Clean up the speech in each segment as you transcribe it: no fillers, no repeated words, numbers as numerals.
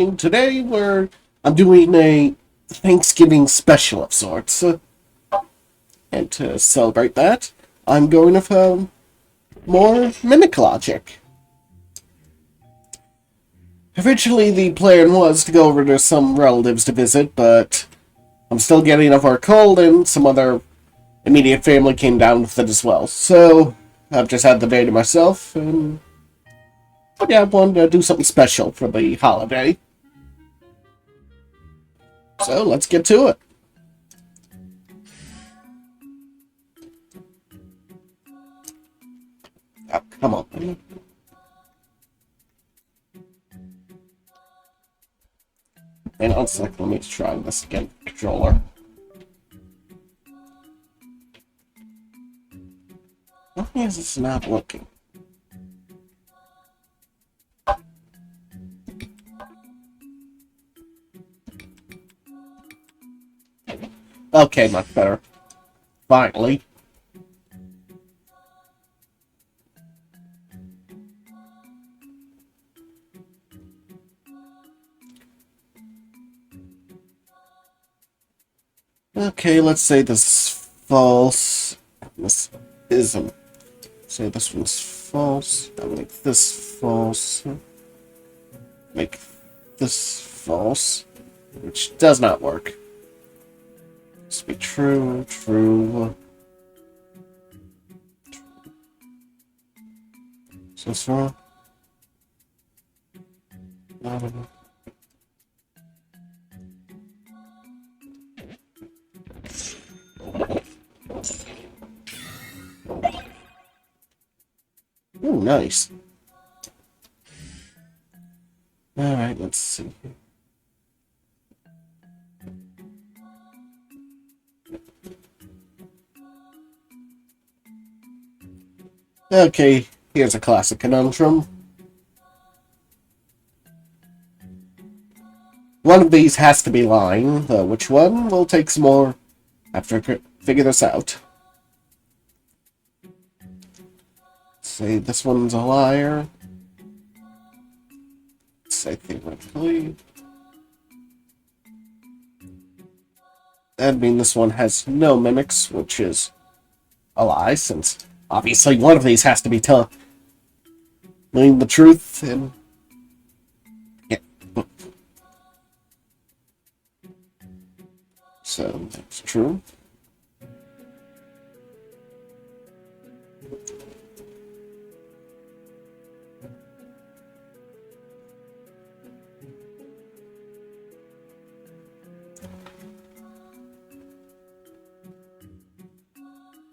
Today I'm doing a Thanksgiving special of sorts, and to celebrate that, I'm going with more Mimic Logic. Originally, the plan was to go over to some relatives to visit, but I'm still getting over a cold, and some other immediate family came down with it as well. So I've just had the day to myself, and yeah, I wanted to do something special for the holiday. So let's get to it. Oh, come on. And on sec, let me try this again, controller. Why is this not working? Okay, much better. Finally. Okay, let's say this is false. This isn't. Say this one's false. I'll make this false. Make this false. Which does not work. This be true, true. Is this wrong? No. Ooh, nice. Alright, let's see. Okay, here's a classic conundrum. One of these has to be lying, though which one will take some more after figure this out. Say this one's a liar. Say theoretically. That'd mean this one has no mimics, which is a lie, since obviously one of these has to be telling the truth, and yeah. So that's true.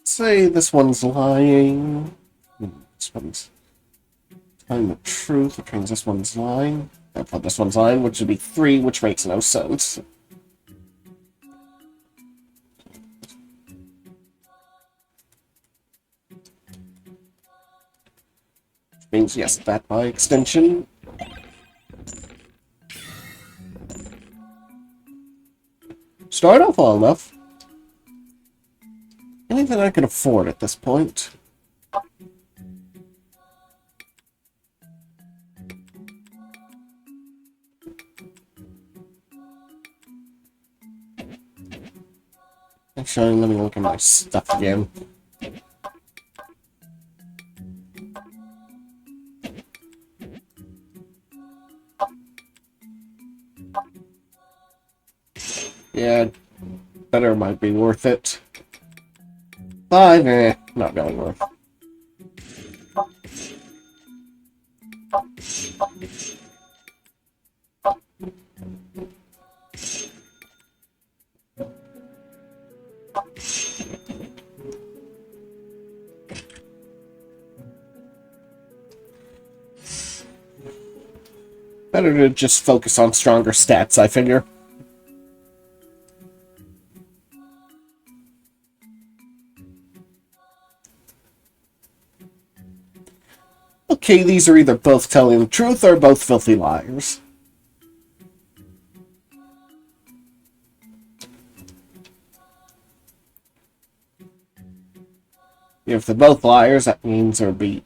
Say this one's lying. This one's telling the truth, which means this one's lying. I thought this one's lying, which would be 3, which makes no sense. Which means, yes, that by extension. Start off well enough. Anything I can afford at this point. Actually, let me look at my stuff again. Yeah, better might be worth it. 5, not really worth. Better to just focus on stronger stats, I figure. Okay, these are either both telling the truth or both filthy liars. If they're both liars, that means they're beat.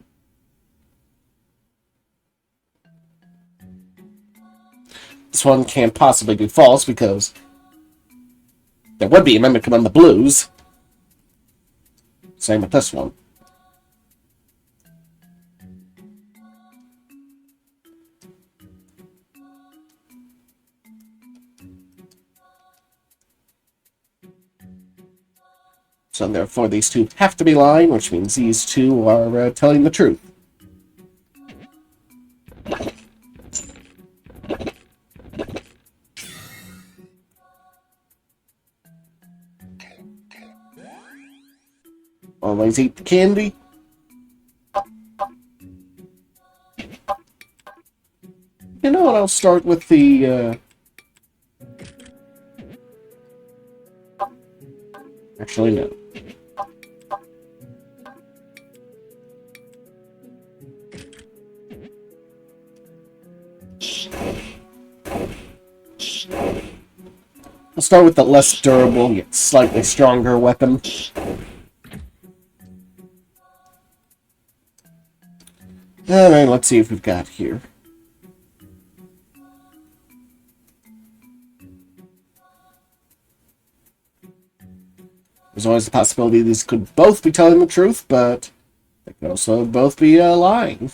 This this one can't possibly be false because there would be a mimic among the blues. Same with this one. So therefore these two have to be lying, which means these two are telling the truth. Always eat the candy. You know what, I'll start with the, Actually, no. I'll start with the less durable, yet slightly stronger weapon. Alright, let's see if we've got here. There's always the possibility these could both be telling the truth, but they could also both be lying.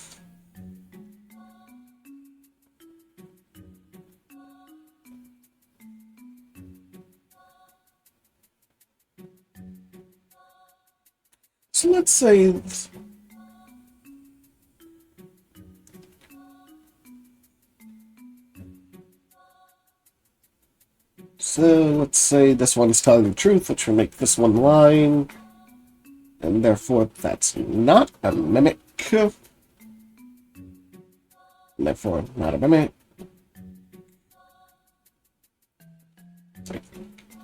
So let's say... So let's say this one's telling the truth, which will make this one lying. And therefore that's not a mimic. And therefore not a mimic.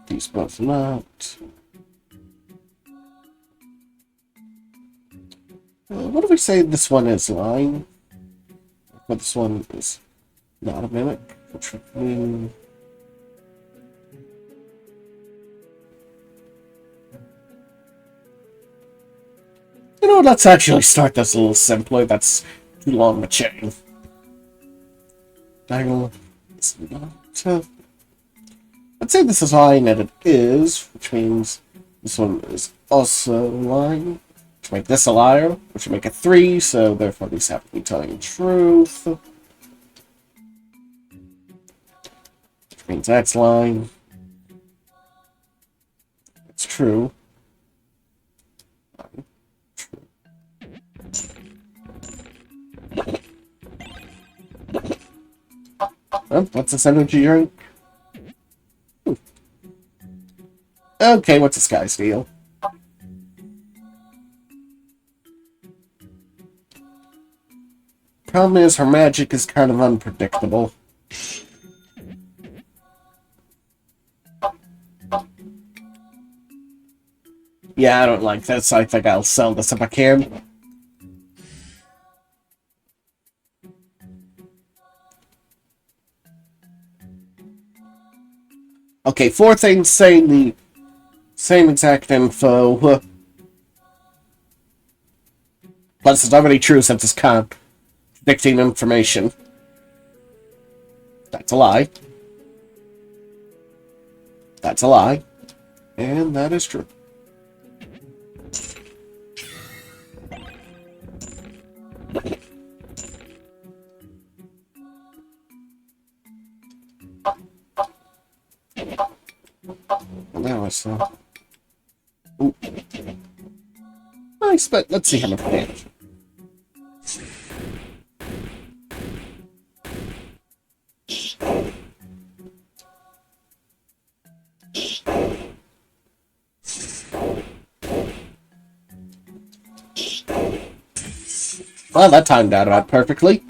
These both not. What if we say this one is lying? But this one is not a mimic, which would mean... You know, let's actually start this a little simpler. That's too long of a chain. Diagonal is not... Let's say this is lying, and it is, which means this one is also lying. Which make this a liar, which would make it 3, so therefore these have to be telling the truth. Which means that's lying. It's true. What's this energy drink? Okay, what's this guy's deal? Problem is, her magic is kind of unpredictable. Yeah, I don't like this. I think I'll sell this if I can. Okay, 4 things saying the same exact info. But it's not really true since it's contradicting information. That's a lie. That's a lie. And that is true. Now it's ooh. Nice, but let's see how much damage. Well, that timed out about perfectly.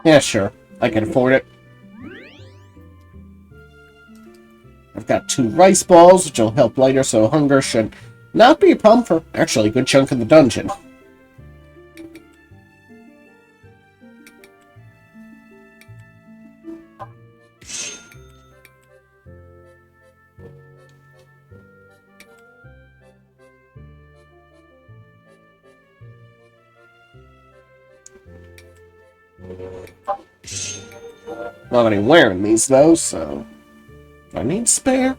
Yeah, sure. I can afford it. I've got 2 rice balls, which will help later, so hunger should not be a problem for actually a good chunk of the dungeon. Not any wearing these though, so do I need spare?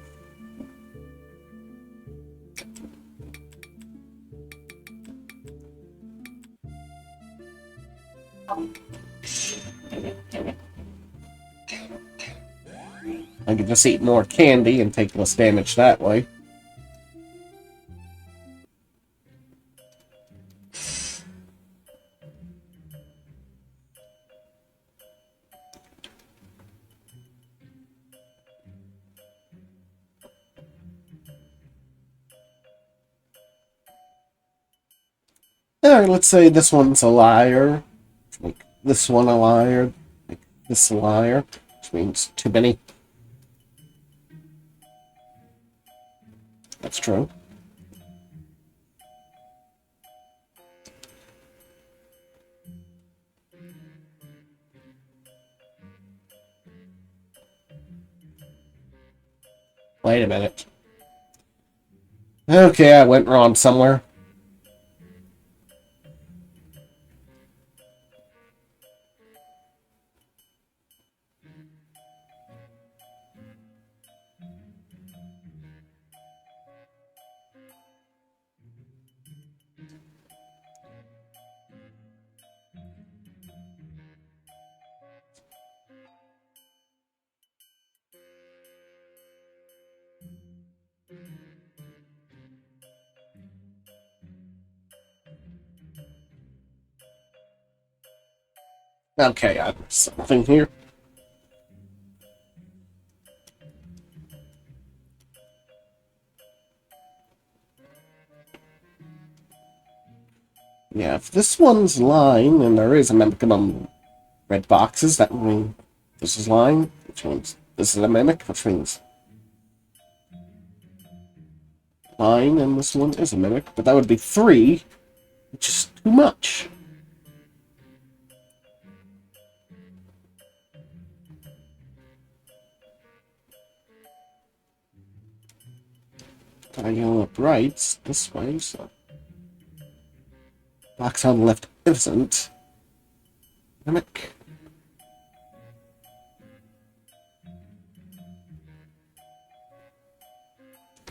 I can just eat more candy and take less damage that way. Alright, let's say this one's a liar. Make this one a liar. Make this a liar. Which means too many. That's true. Wait a minute. Okay, I went wrong somewhere. Okay, I have something here. Yeah, if this one's lying, and there is a minimum red boxes, that would mean this is lying, which means this is a mimic, which means lying, and this one is a mimic, but that would be 3, which is too much. I go up right this way, so box on the left isn't mimic.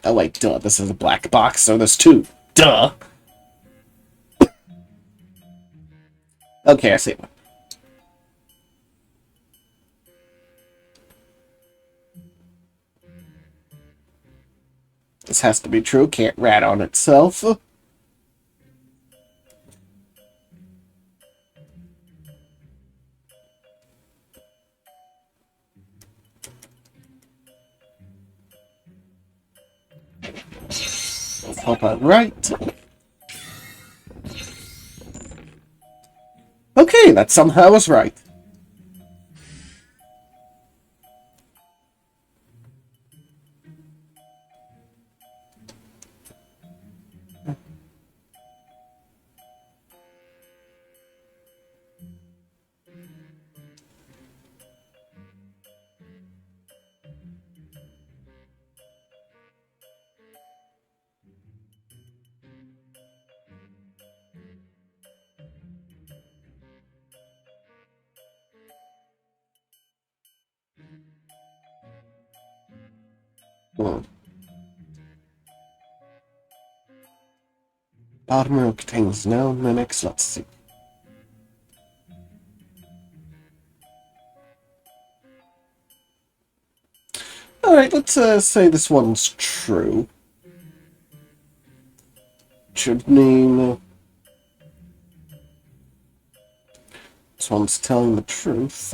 Oh wait, duh, this is a black box, so there's 2. Duh! Okay, I see it. This has to be true, can't rat on itself. Hope I'm right. Okay, that somehow was right. Bottom row contains no mimics. Let's see. Alright, let's say this one's true. Should mean this one's telling the truth.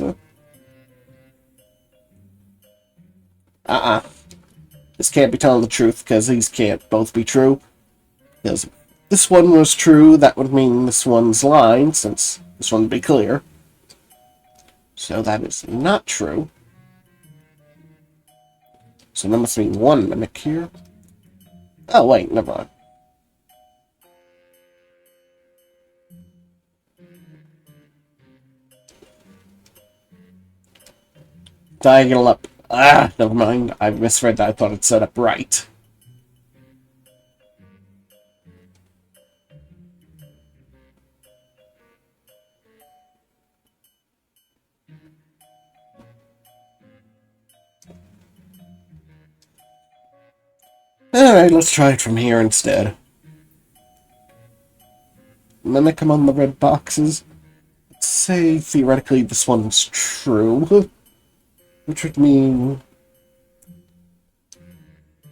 This can't be telling the truth because these can't both be true. Because if this one was true, that would mean this one's lying, since this one would be clear. So that is not true. So there must be one mimic here. Oh, wait, never mind. Diagonal up. Ah, never mind. I misread that. I thought it set up right. Alright, let's try it from here instead. Mimic among the red boxes. Let's say, theoretically, this one's true. Which would mean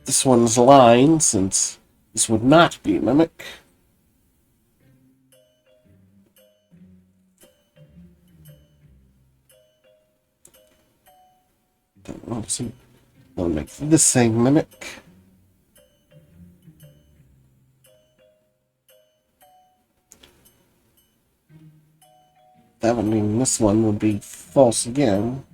this one's lying, since this would not be a mimic. I'll make the same mimic. That would mean this one would be false again.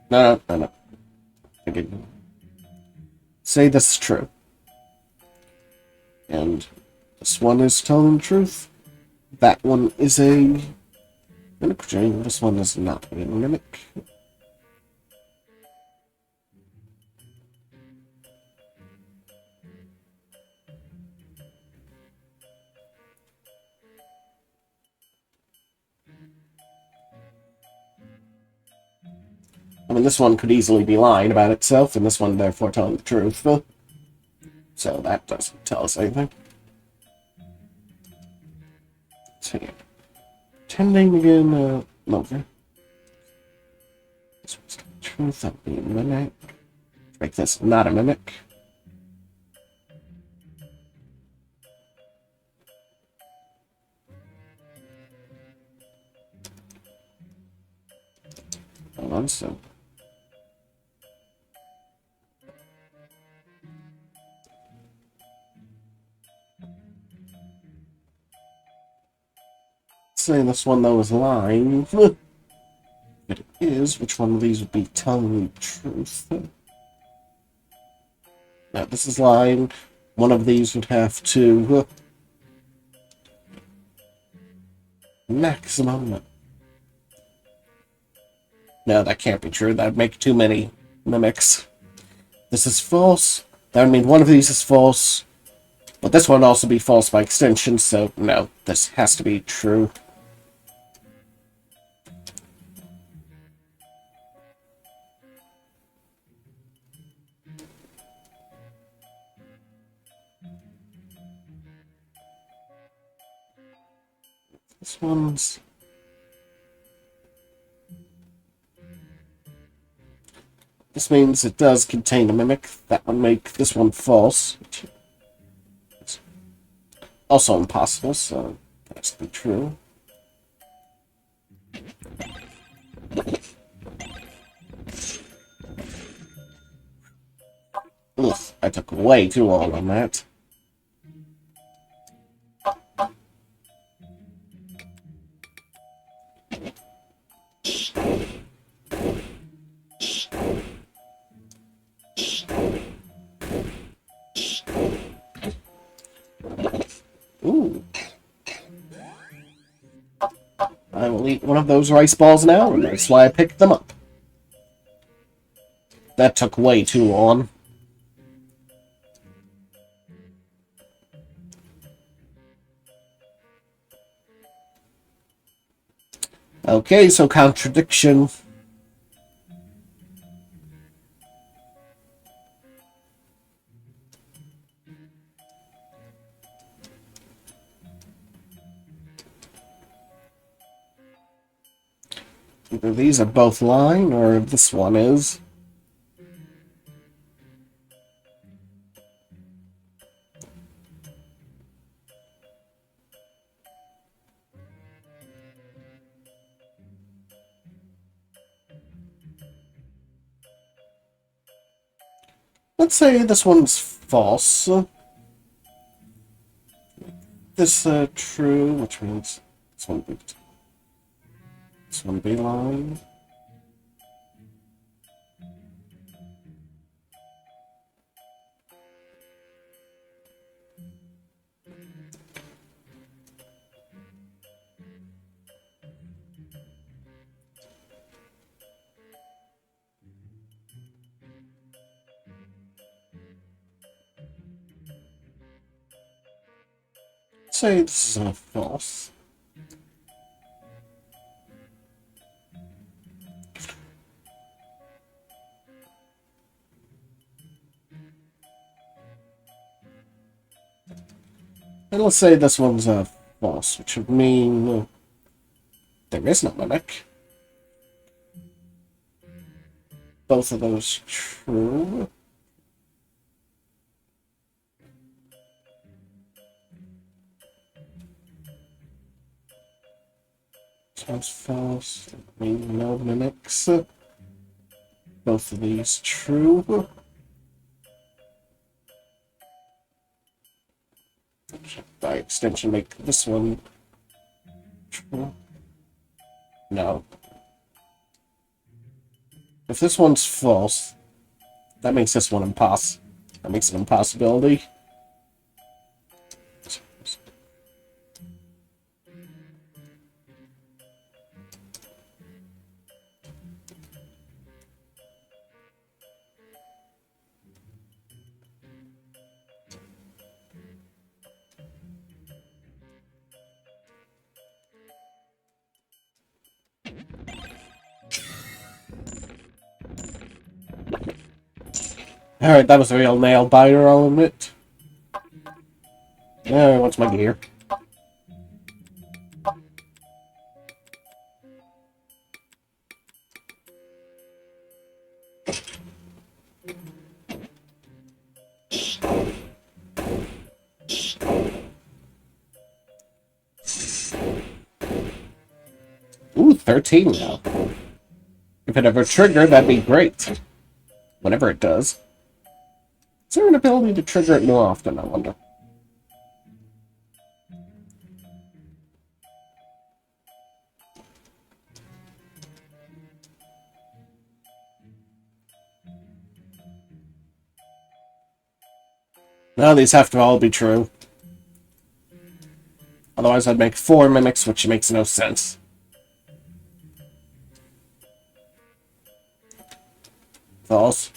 No. I didn't. Say this is true. And this one is telling the truth. That one is a mimic. This one is not a mimic. I mean, this one could easily be lying about itself, and this one therefore telling the truth. So that doesn't tell us anything. So yeah. Pretending again, okay. This one's the truth, that would be a mimic. Make this not a mimic. Hold on, so. Say this one though is lying. But it is. Which one of these would be telling the truth? Now this is lying. One of these would have to maximum. No, that can't be true. That'd make too many mimics. This is false. That would mean one of these is false. But this one would also be false by extension, so no, this has to be true. This one's... This means it does contain a mimic. That would make this one false. Also impossible, so that has to be true. Ugh, I took way too long on that. Ooh. I will eat one of those rice balls now, and that's why I picked them up. That took way too long. Okay, so contradiction. Either these are both lying, or this one is. Let's say this one's false. This true, which means this one would be This one beeline. Say this is a false. And let's say this one's a false, which would mean there is no mimic. Both of those true. Sounds false. Mean no mimics. Both of these true. By extension, make this one true. No. If this one's false, that makes this one that makes it an impossibility. Alright, that was a real nail biter, I'll admit. What's my gear? Ooh, 13 now. If it ever triggered, that'd be great. Whenever it does. Is there an ability to trigger it more often, I wonder? No, these have to all be true. Otherwise I'd make 4 mimics, which makes no sense. False.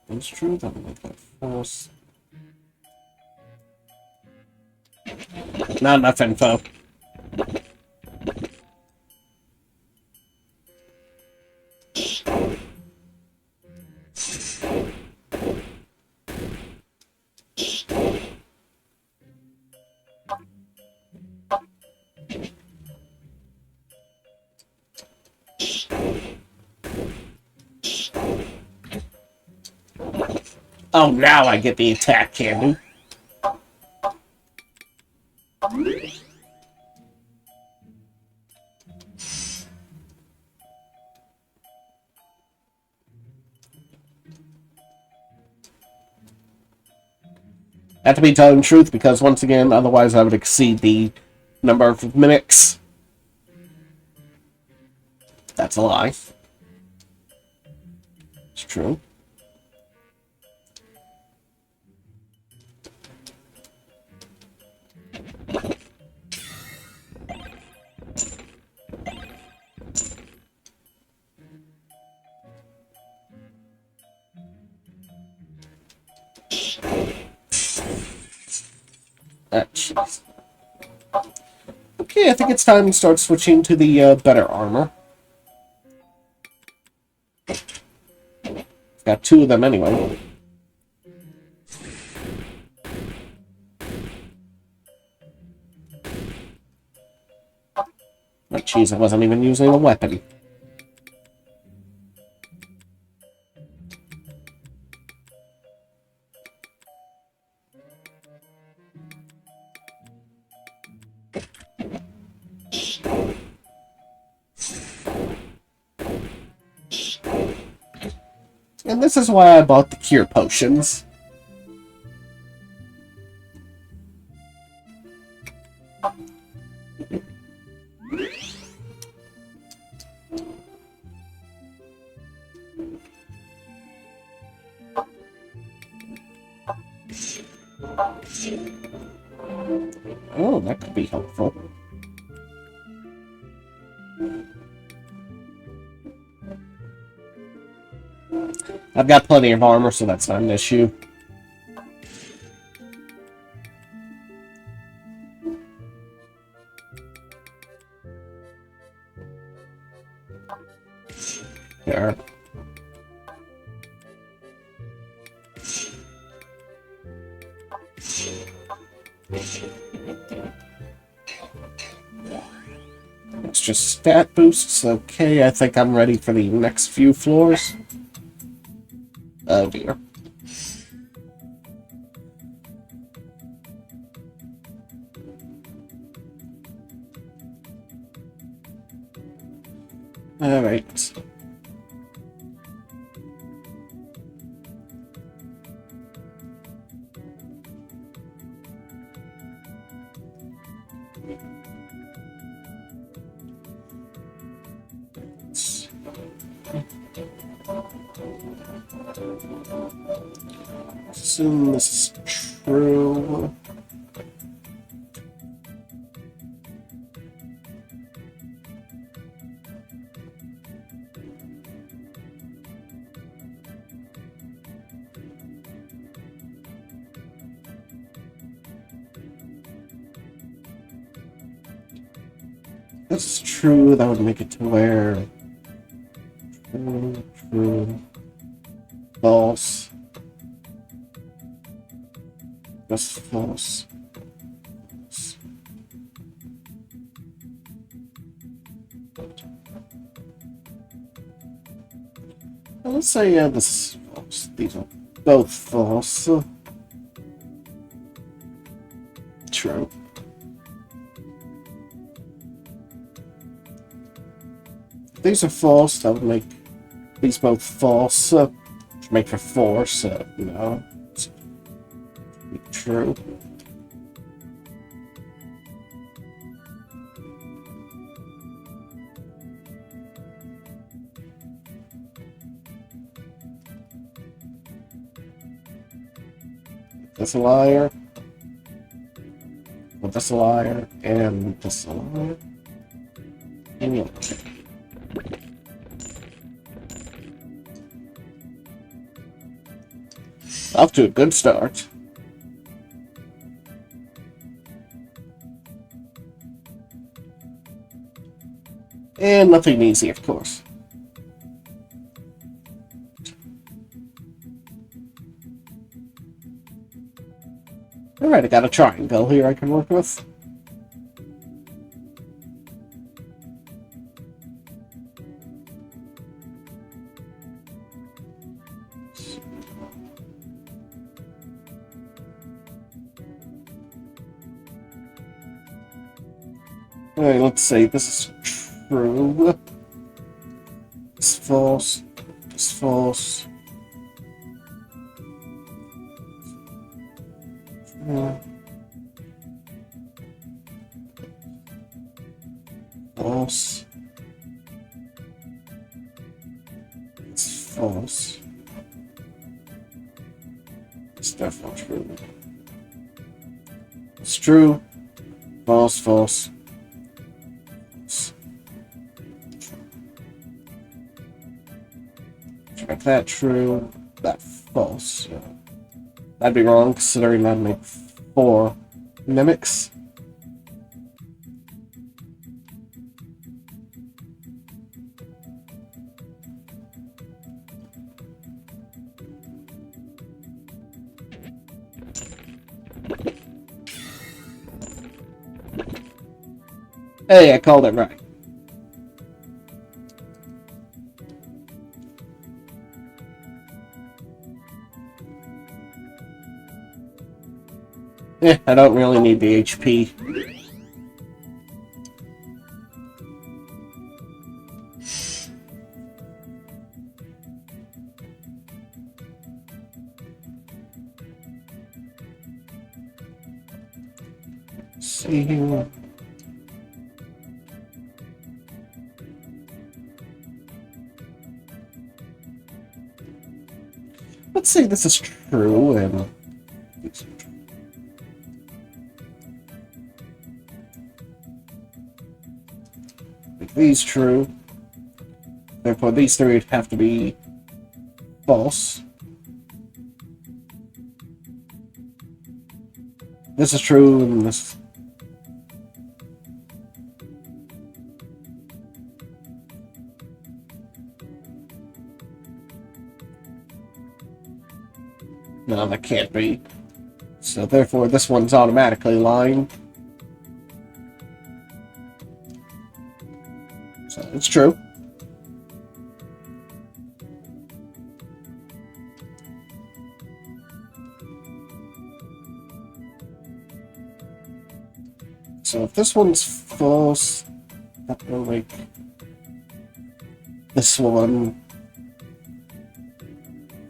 It's true, that would make that false. Not enough info. Oh, now I get the attack candy. Have to be telling the truth because, once again, otherwise I would exceed the number of mimics. That's a lie. It's true. Jeez. Okay, I think it's time to start switching to the better armor. Got 2 of them anyway. Oh, jeez, I wasn't even using a weapon. And this is why I bought the cure potions. Oh, that could be helpful. I've got plenty of armor, so that's not an issue. There. It's just stat boosts. Okay, I think I'm ready for the next few floors. Oh dear. Alright. Assume this is true. This is true. That would make it to where true, false. That's false. Well, let's say this is false. These are both false. True. If these are false, that would make these both false. Make for 4, so, you know, it's true. That's a liar. Well, that's a liar, and that's a liar. And yeah. Off to a good start. And nothing easy, of course. Alright, I got a triangle here I can work with. Alright, let's say this is true. This is false. This is false. False. It's false. It's definitely true. It's true. False, false. Make that true. That false. Yeah. That'd be wrong, considering that'd make 4 mimics. Hey, I called it right. I don't really need the HP. See here. Let's say this is true and make these true. Therefore, these three would have to be false. This is true, and this. No, that can't be. So therefore, this one's automatically lying. So it's true. So if this one's false, that will make this one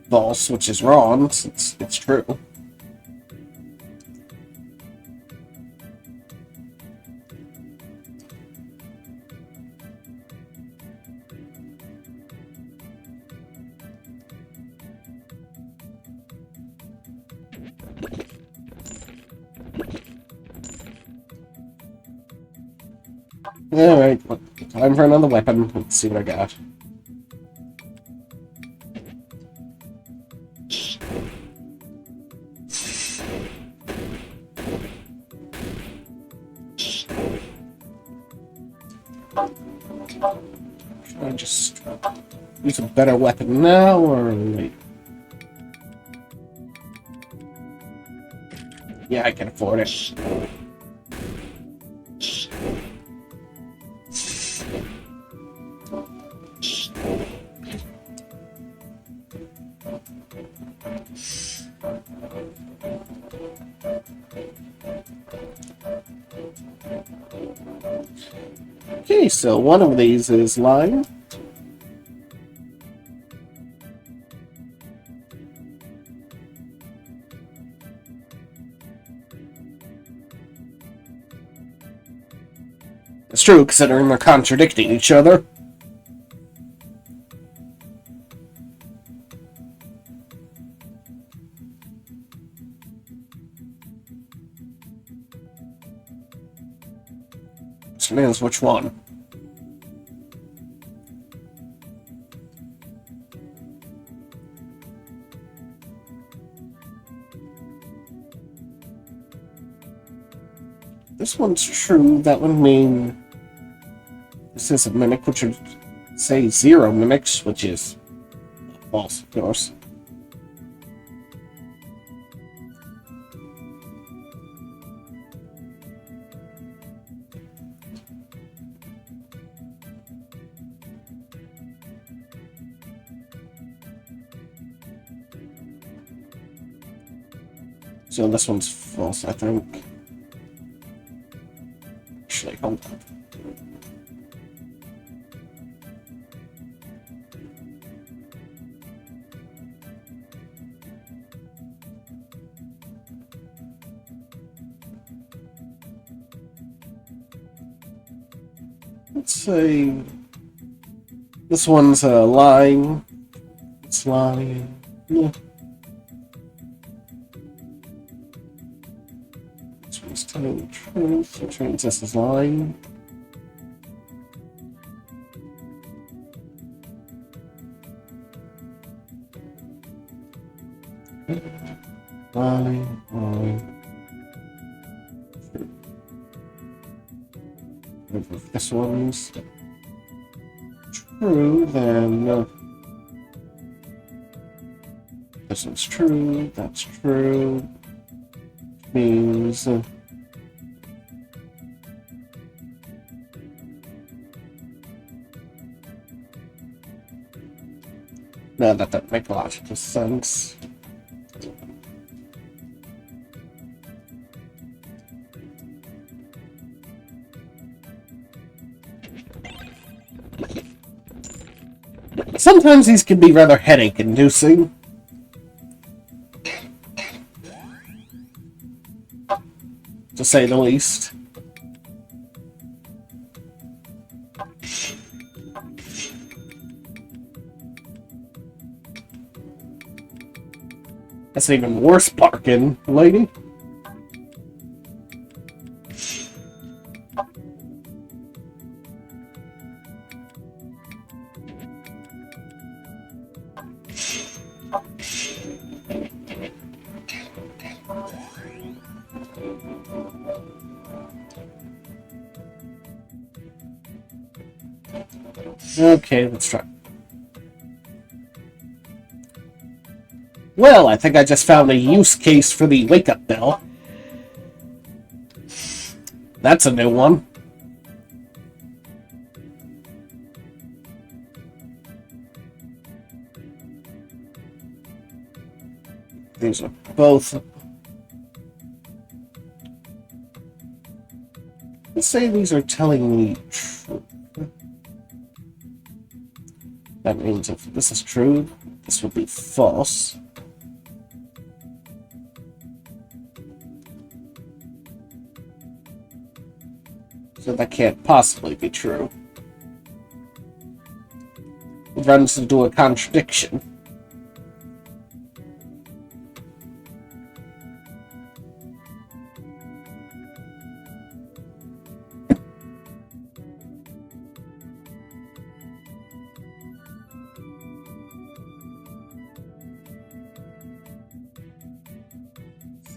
false, which is wrong, since it's true. Alright, time for another weapon. Let's see what I got. Should I just use a better weapon now, or wait? Yeah, I can afford it. Okay, so one of these is lying. It's true, considering they're contradicting each other. Question is, which one? This one's true. That would mean this is a mimic, which would say 0 mimics, which is false, of course. So this one's false, I think. Actually, hold on. Let's say this one's lying. It's lying. Yeah. This one's telling the truth, which means this is lying. Lying, lying. If this one's true, then this one's true, that's true. Means no, that doesn't make logical sense. Sometimes these can be rather headache-inducing. to say the least. That's an even worse parking, lady. Okay, let's try. Well, I think I just found a use case for the wake-up bell. That's a new one. These are both... Let's say these are telling me truth. That means if this is true, this would be false. So that can't possibly be true. It runs into a contradiction.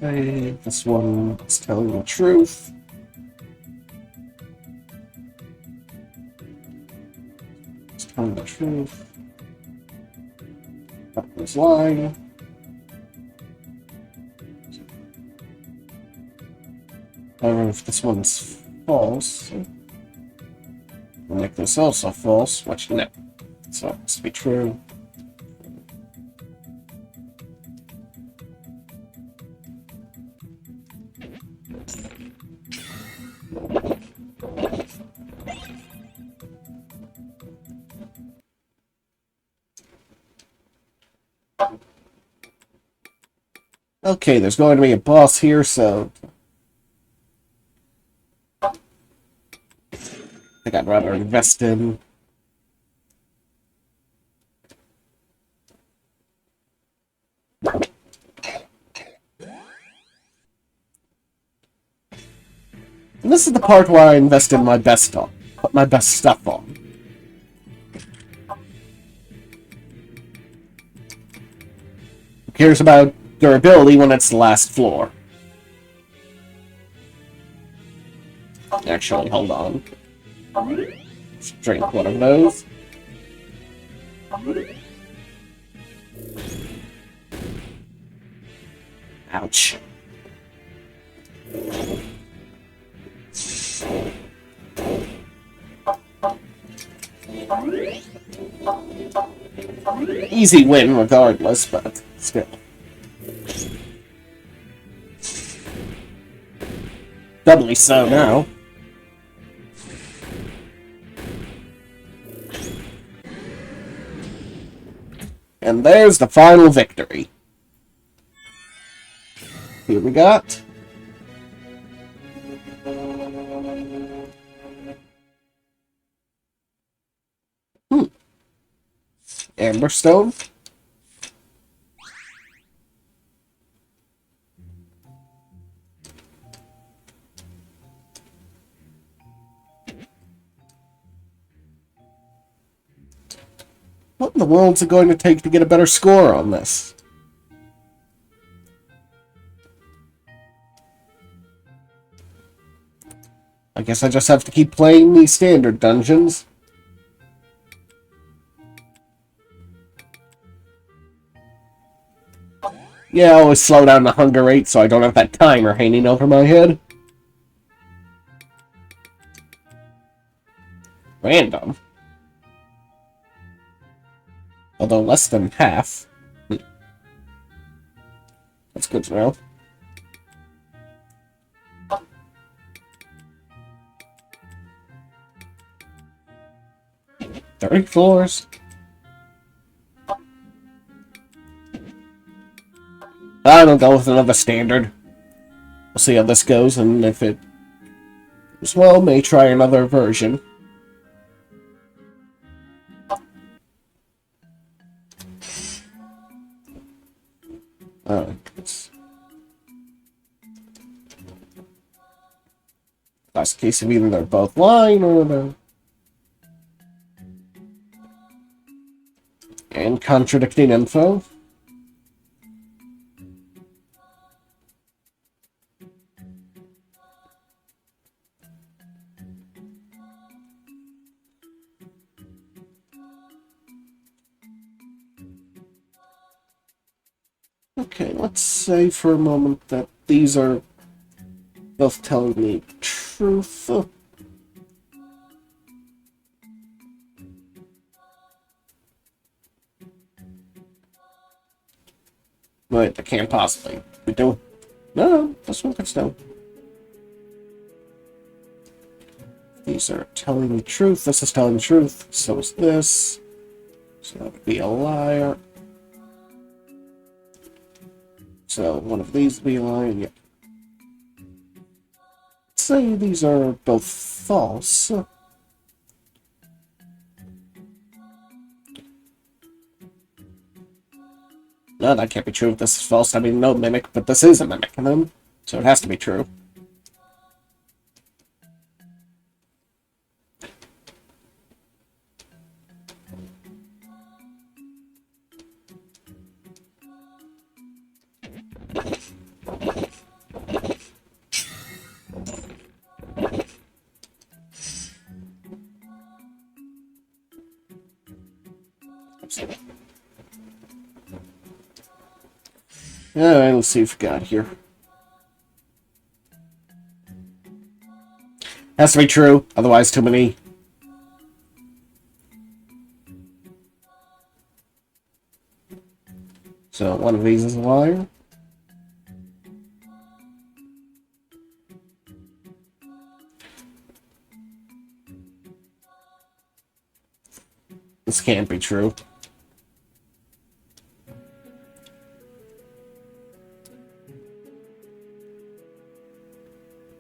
Say this one is telling the truth. It's telling the truth. That one's lying. However, if this one's false, we'll make this also false. Watch no. So it must be true. Okay, there's going to be a boss here, so I think I'd rather invest in. And this is the part where I invest in my best on, put my best stuff on. Who cares about durability when it's the last floor? Actually, hold on. Let's drink one of those. Ouch. Easy win regardless, but still. Doubly so now. And there's the final victory. Here we got... Amberstone. What in the world is it going to take to get a better score on this? I guess I just have to keep playing these standard dungeons. Yeah, I always slow down the hunger rate so I don't have that timer hanging over my head. Random. Although less than half. That's good to know. $30 floors. I don't go with another standard. see how this goes, and if it goes well, may try another version. That's the case of either they're both lying or they're and contradicting info. Okay, let's say for a moment that these are both telling me truth. Wait, that can't possibly be doing. No, this one cuts down. These are telling me truth. This is telling the truth. So is this. So that would be a liar. So one of these would be a liar. Yeah. Say these are both false. No, that can't be true if this is false. I mean, no mimic, but this is a mimic then, so it has to be true. Alright, let's see what we got here. Has to be true, otherwise too many. So one of these is a liar. This can't be true.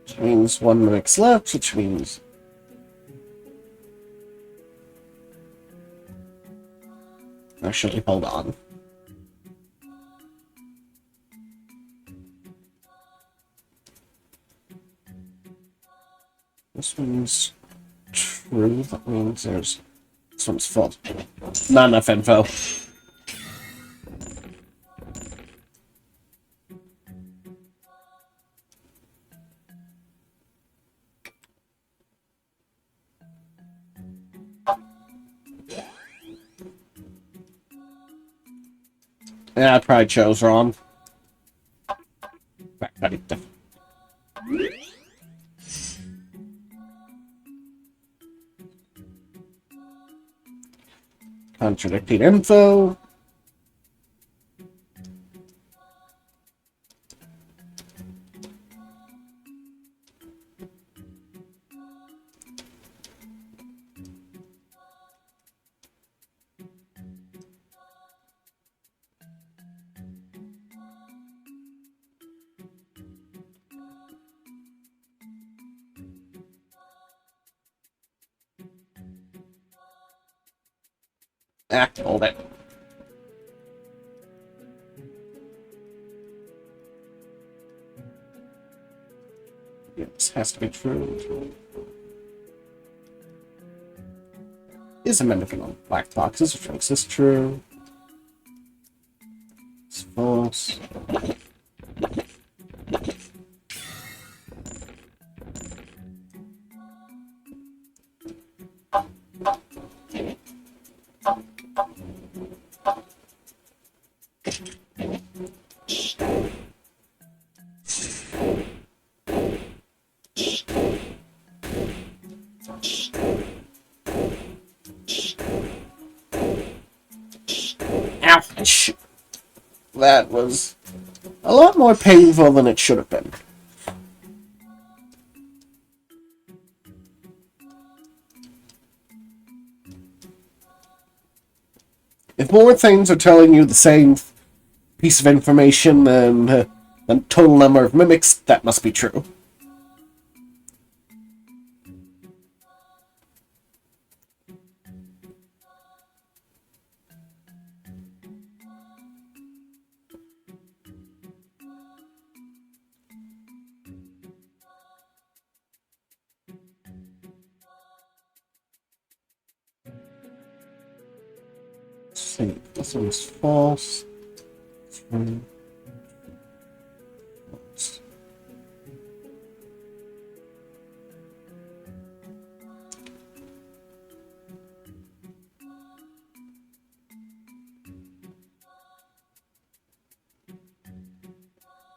Which means one mimic's left, which means actually, hold on. This one's true. That means there's this one's false. Not enough info. Yeah, I probably chose wrong. Contradicting info. Hold it. Yeah, this has to be true. Is a mimic on black boxes, which makes this true. It's false. Ouch! That was a lot more painful than it should have been. If more things are telling you the same piece of information, then The total number of mimics, that must be true. Let's see, this one's false. True. False.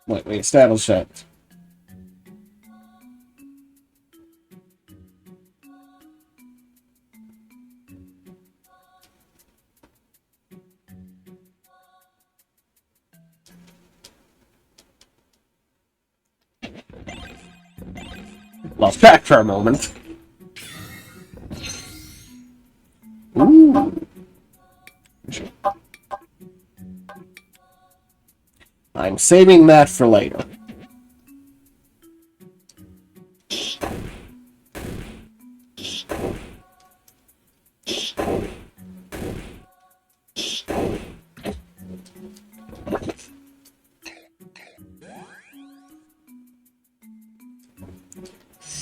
Wait, we established that. Lost track for a moment. Ooh. I'm saving that for later.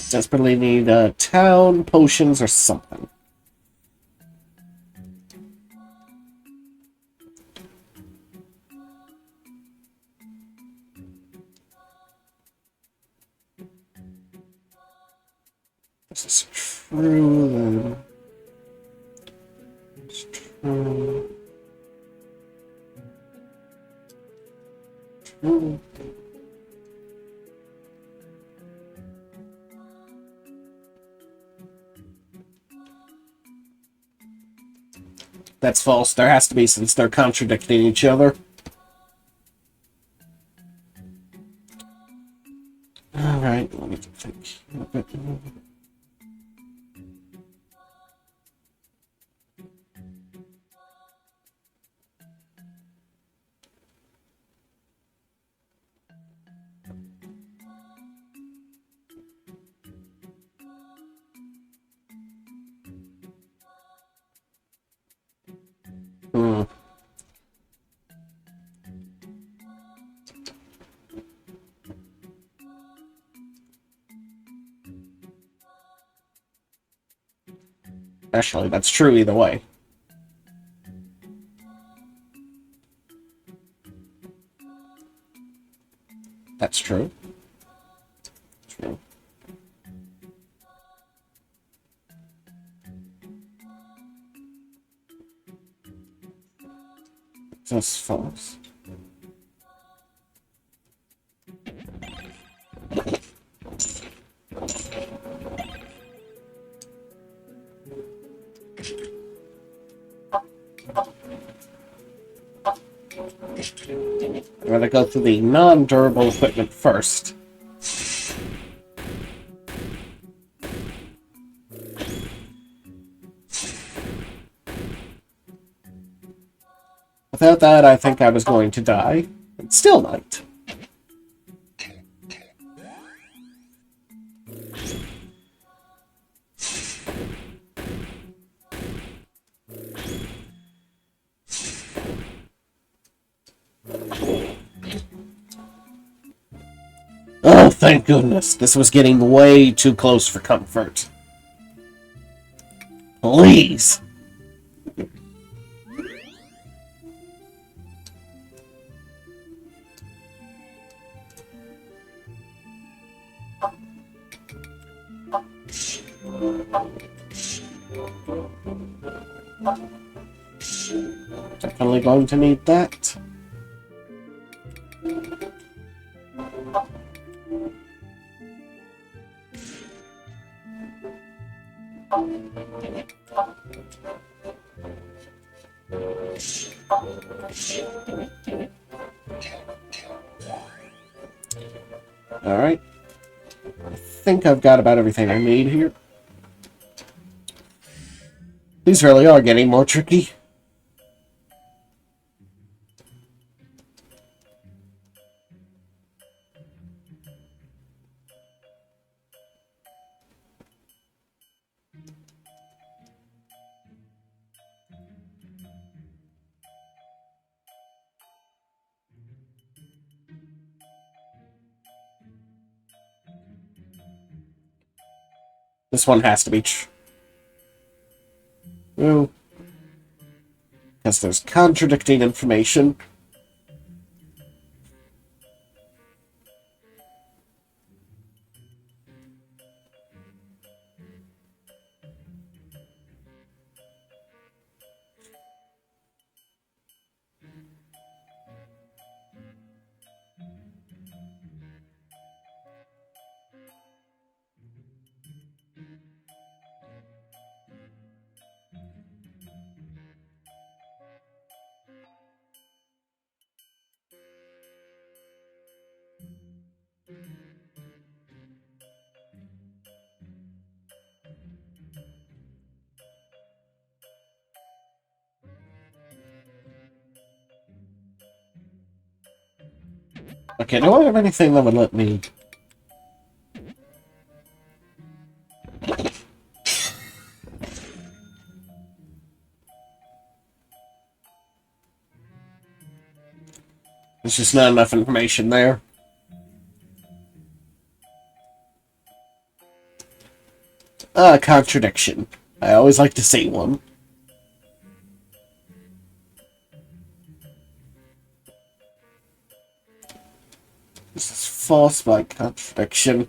Desperately need town potions or something. This is true, then. It's true. True. That's false. There has to be, since they're contradicting each other. Alright, let me think a bit. Actually, that's true either way. That's true. True. That's false. I'm gonna go through the non-durable equipment first. Without that, I think I was going to die. But still might. Oh, thank goodness. This was getting way too close for comfort. Please. Definitely going to need that. Alright. I think I've got about everything I need here. These really are getting more tricky. This one has to be true. Because there's contradicting information. Okay, do I have anything that would let me... There's just not enough information there. Contradiction. I always like to see one. This is false by contradiction.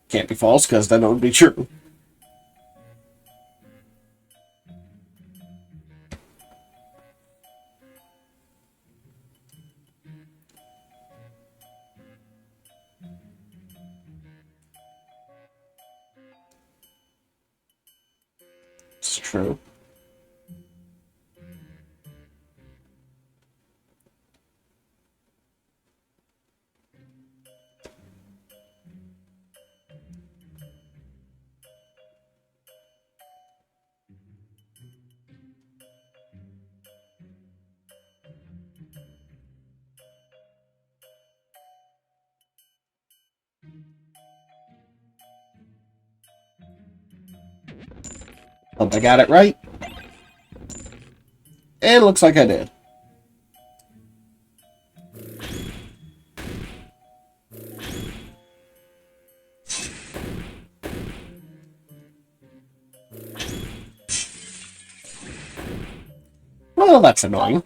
Can't be false, because then it would be true. It's true. Hope I got it right. And it looks like I did. Well, that's annoying.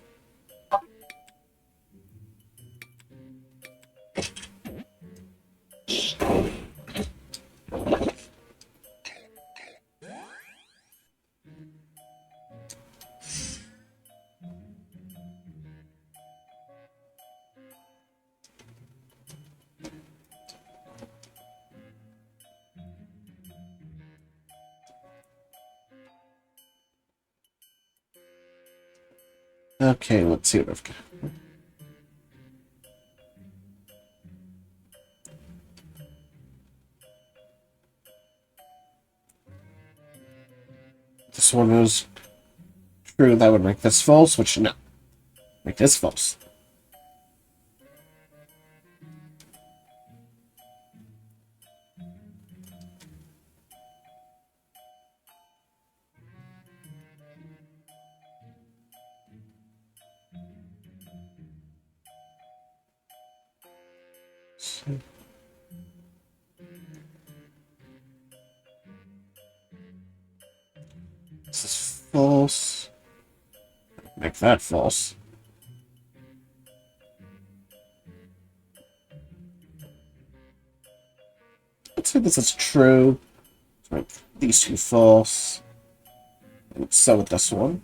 Okay, let's see what I've got. This one is true. That would make this false, which no. Make this false. This is false. Make that false. Let's say this is true. Make these two false. And so with this one.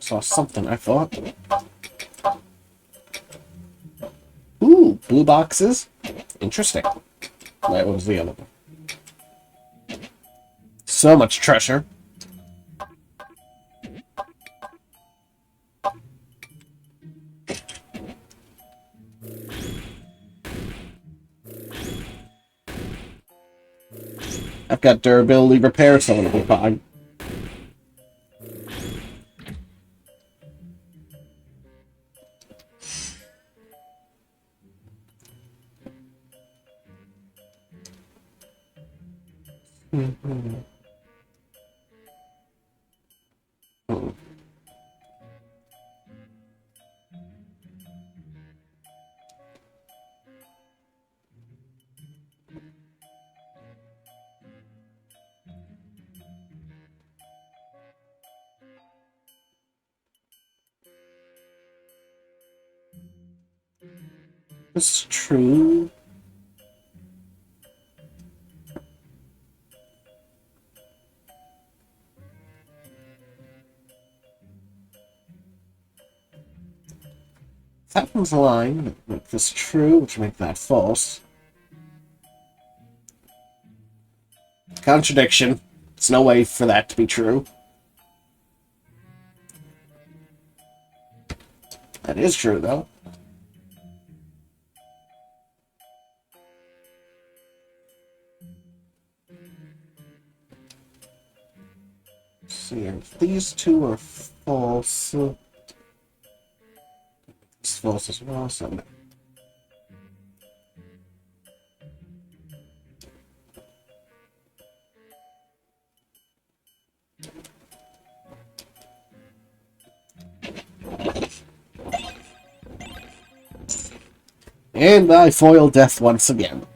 Saw something, I thought. Ooh, blue boxes. Interesting. That was the other one. So much treasure. I've got durability repair, so it'll be fine. It's true. That one's a line. Make this true, which make that false. Contradiction. There's no way for that to be true. That is true, though. Let's see, if these two are false. It's false as well, so. And I foil death once again.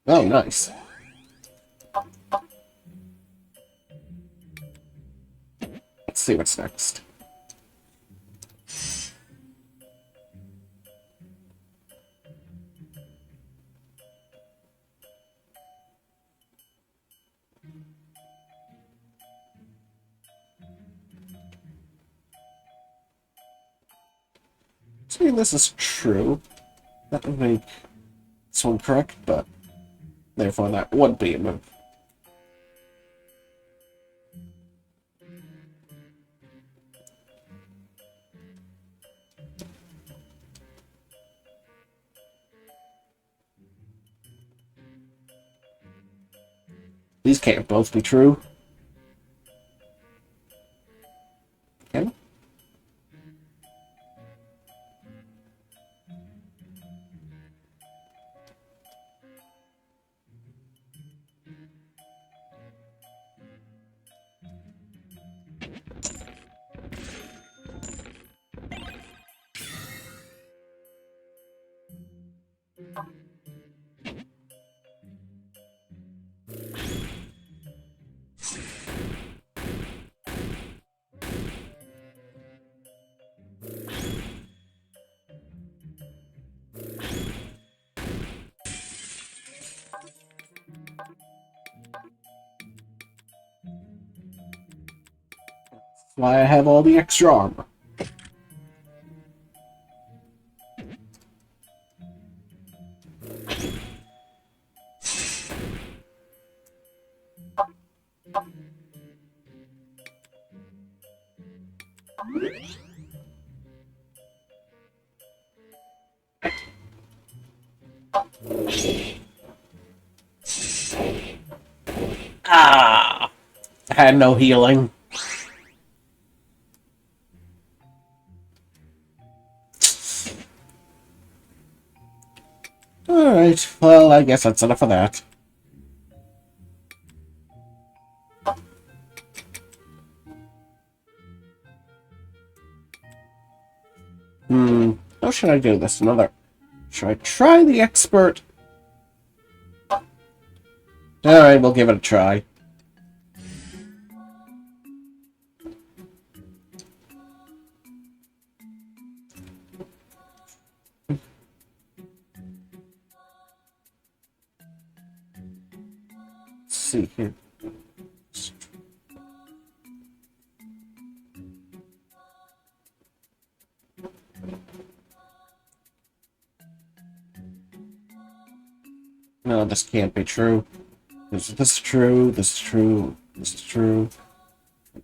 Oh, nice. Let's see what's next. Saying this is true. That would make this one correct, but therefore that would be a move. These can't both be true. Can? Why I have all the extra armor. Ah! I had no healing. Alright, well, I guess that's enough of that. How should I do this? Should I try the expert? Alright, we'll give it a try. Let's see here. No, this can't be true. This is true, this is true, this is true,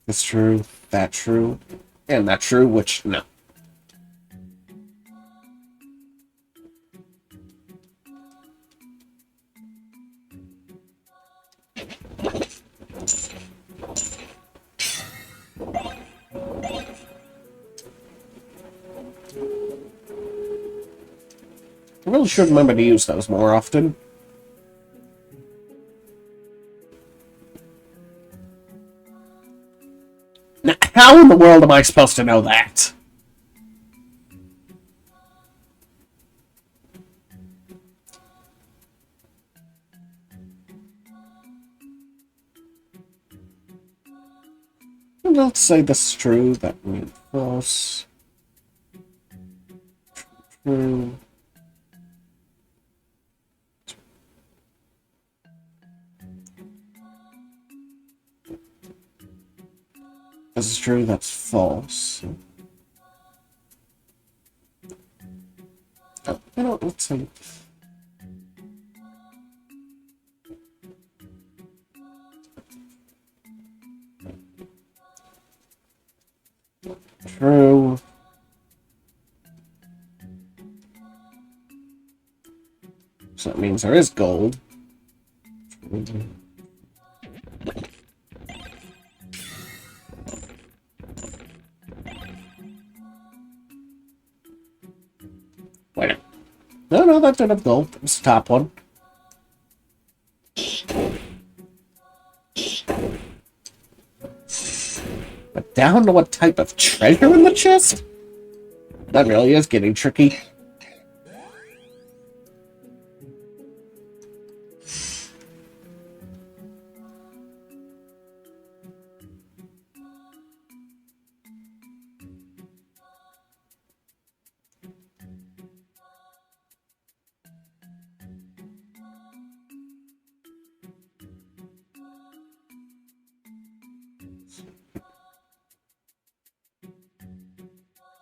this is true, that true, and that true, which, no. I really should remember to use those more often. Now, how in the world am I supposed to know that? Let's say this is true, that means false. True. This is true, that's false. Oh, let's see. True. So that means there is gold. Wait. No, that didn't have gold. It's the top one. But down to what type of treasure in the chest? That really is getting tricky.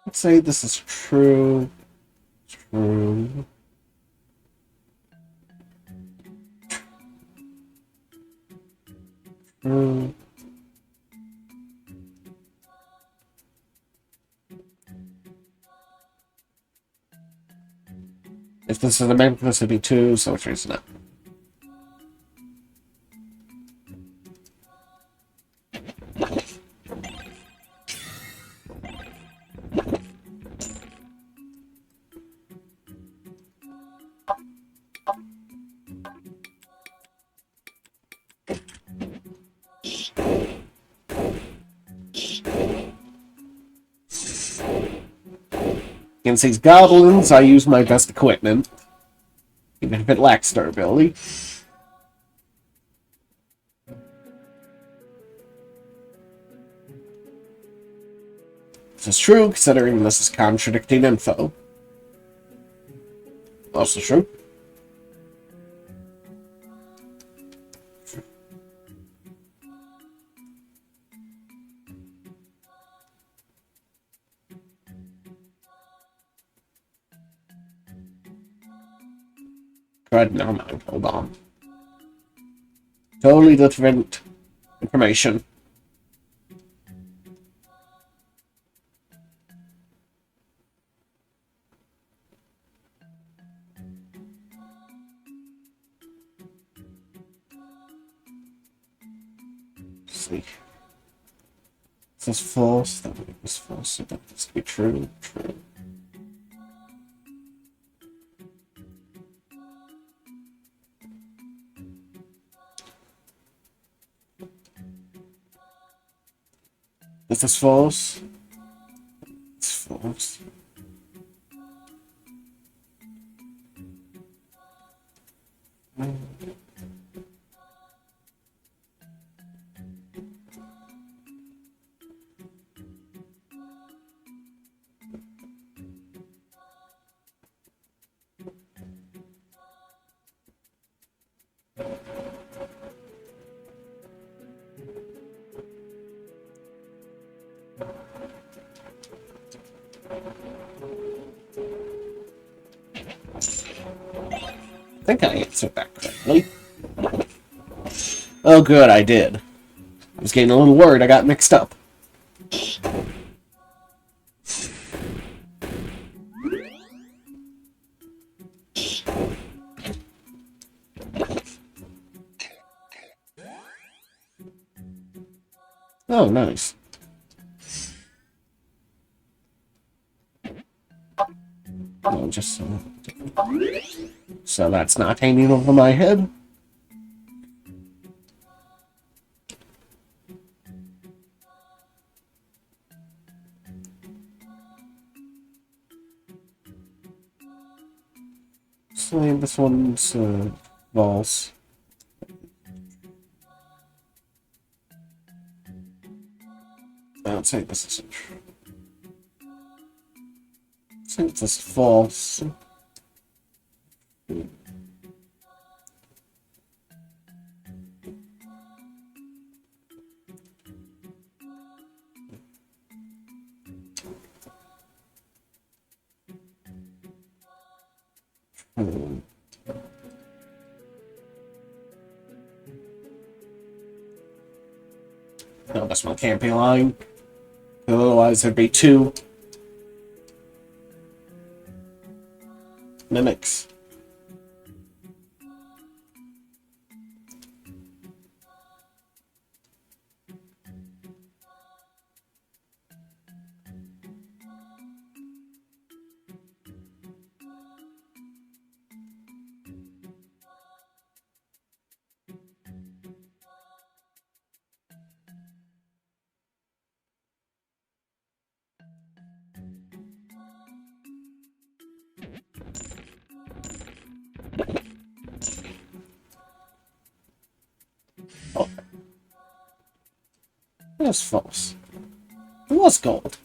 Let's say this is true. True. True. If this is a Magnificity 2, so which is not. Against these goblins, I use my best equipment, even if it lacks durability. This is true, considering this is contradicting info. Also true. Right, never mind. Hold on. Totally different information. Let's see. This is false. That was false. So that must be true. True. This is false. It's false. I think I answered that correctly. Oh, good, I did. I was getting a little worried I got mixed up. Oh, nice. Oh, just so that's not hanging over my head. So this one's false. I'll say this isn't true. Since this is false. No, this one can't be lying. Otherwise, there'd be two mimics. Oh, that's false. It was gold.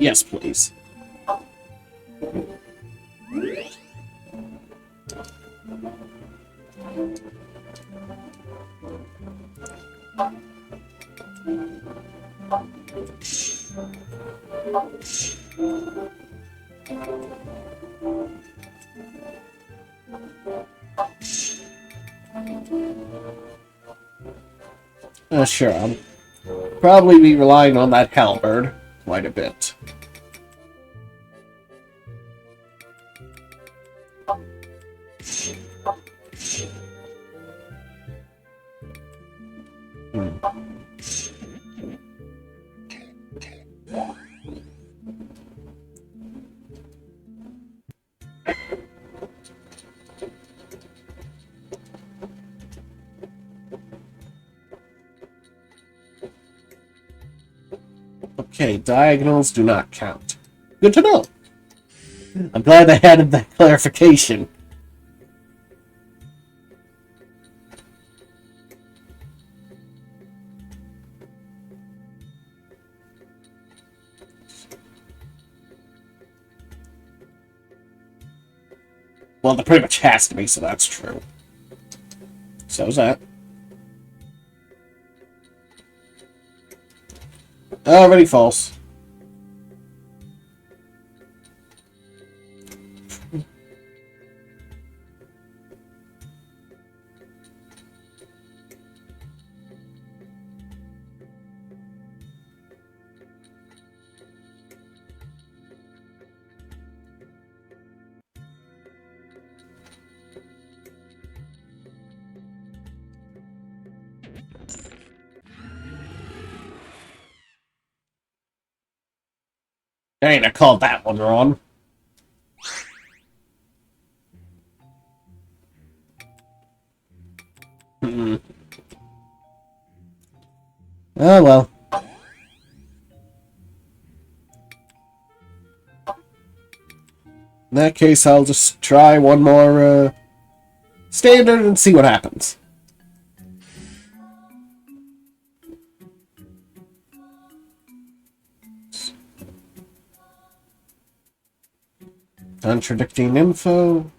Yes, please. Sure, I'll probably be relying on that halberd quite a bit. Okay, diagonals do not count. Good to know. I'm glad I added that clarification. Well, there pretty much has to be, so that's true. So's that. Already false. Dang, I called that one wrong. Oh well. In that case, I'll just try one more standard and see what happens. Contradicting info.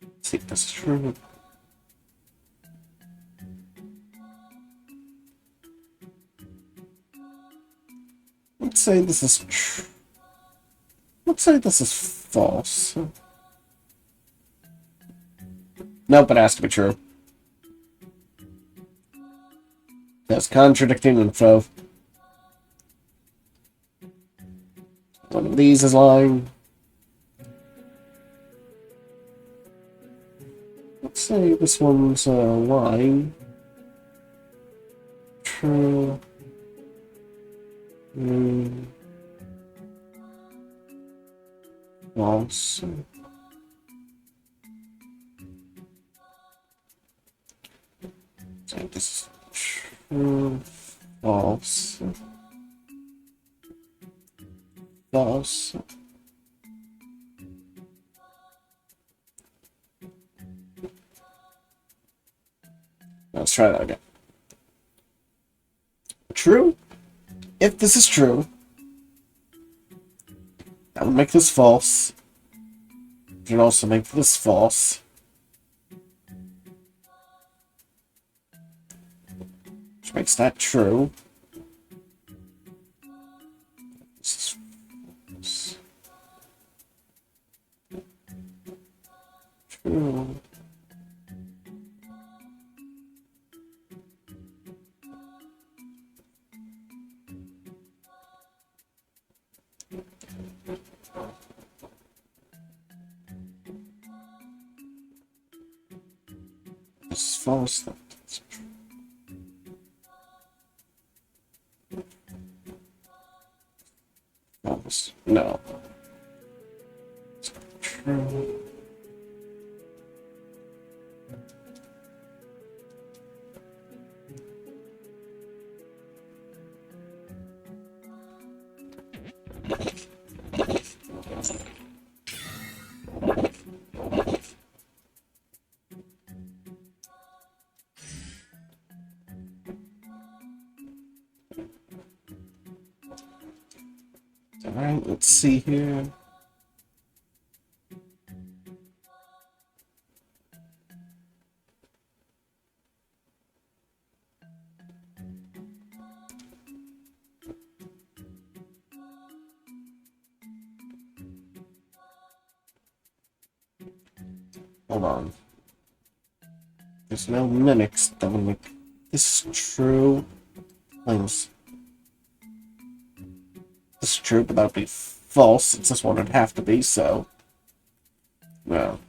Let's see if this is true. Let's say this is true. Let's say this is false. Nope, it has to be true. That's contradicting info. One of these is lying. Let's say this one's lying. True. False. So this is true. False. False. Let's try that again. True. If this is true, that would make this false. You can also make this false. Which makes that true. This is false. True. This is false. That's true. False. No. It's true. Alright, let's see here. Hold on. There's no mimics that would make this true. This is true, but that would be false, since this one would have to be so. Well.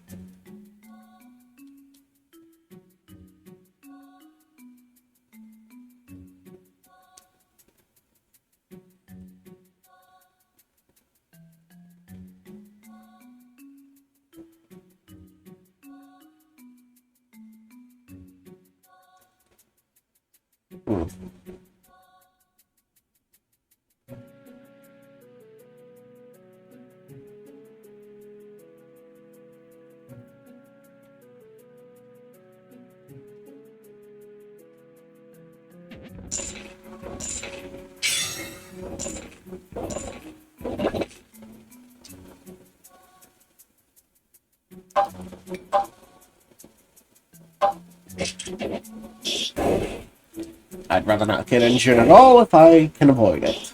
I'd rather not get injured at all if I can avoid it.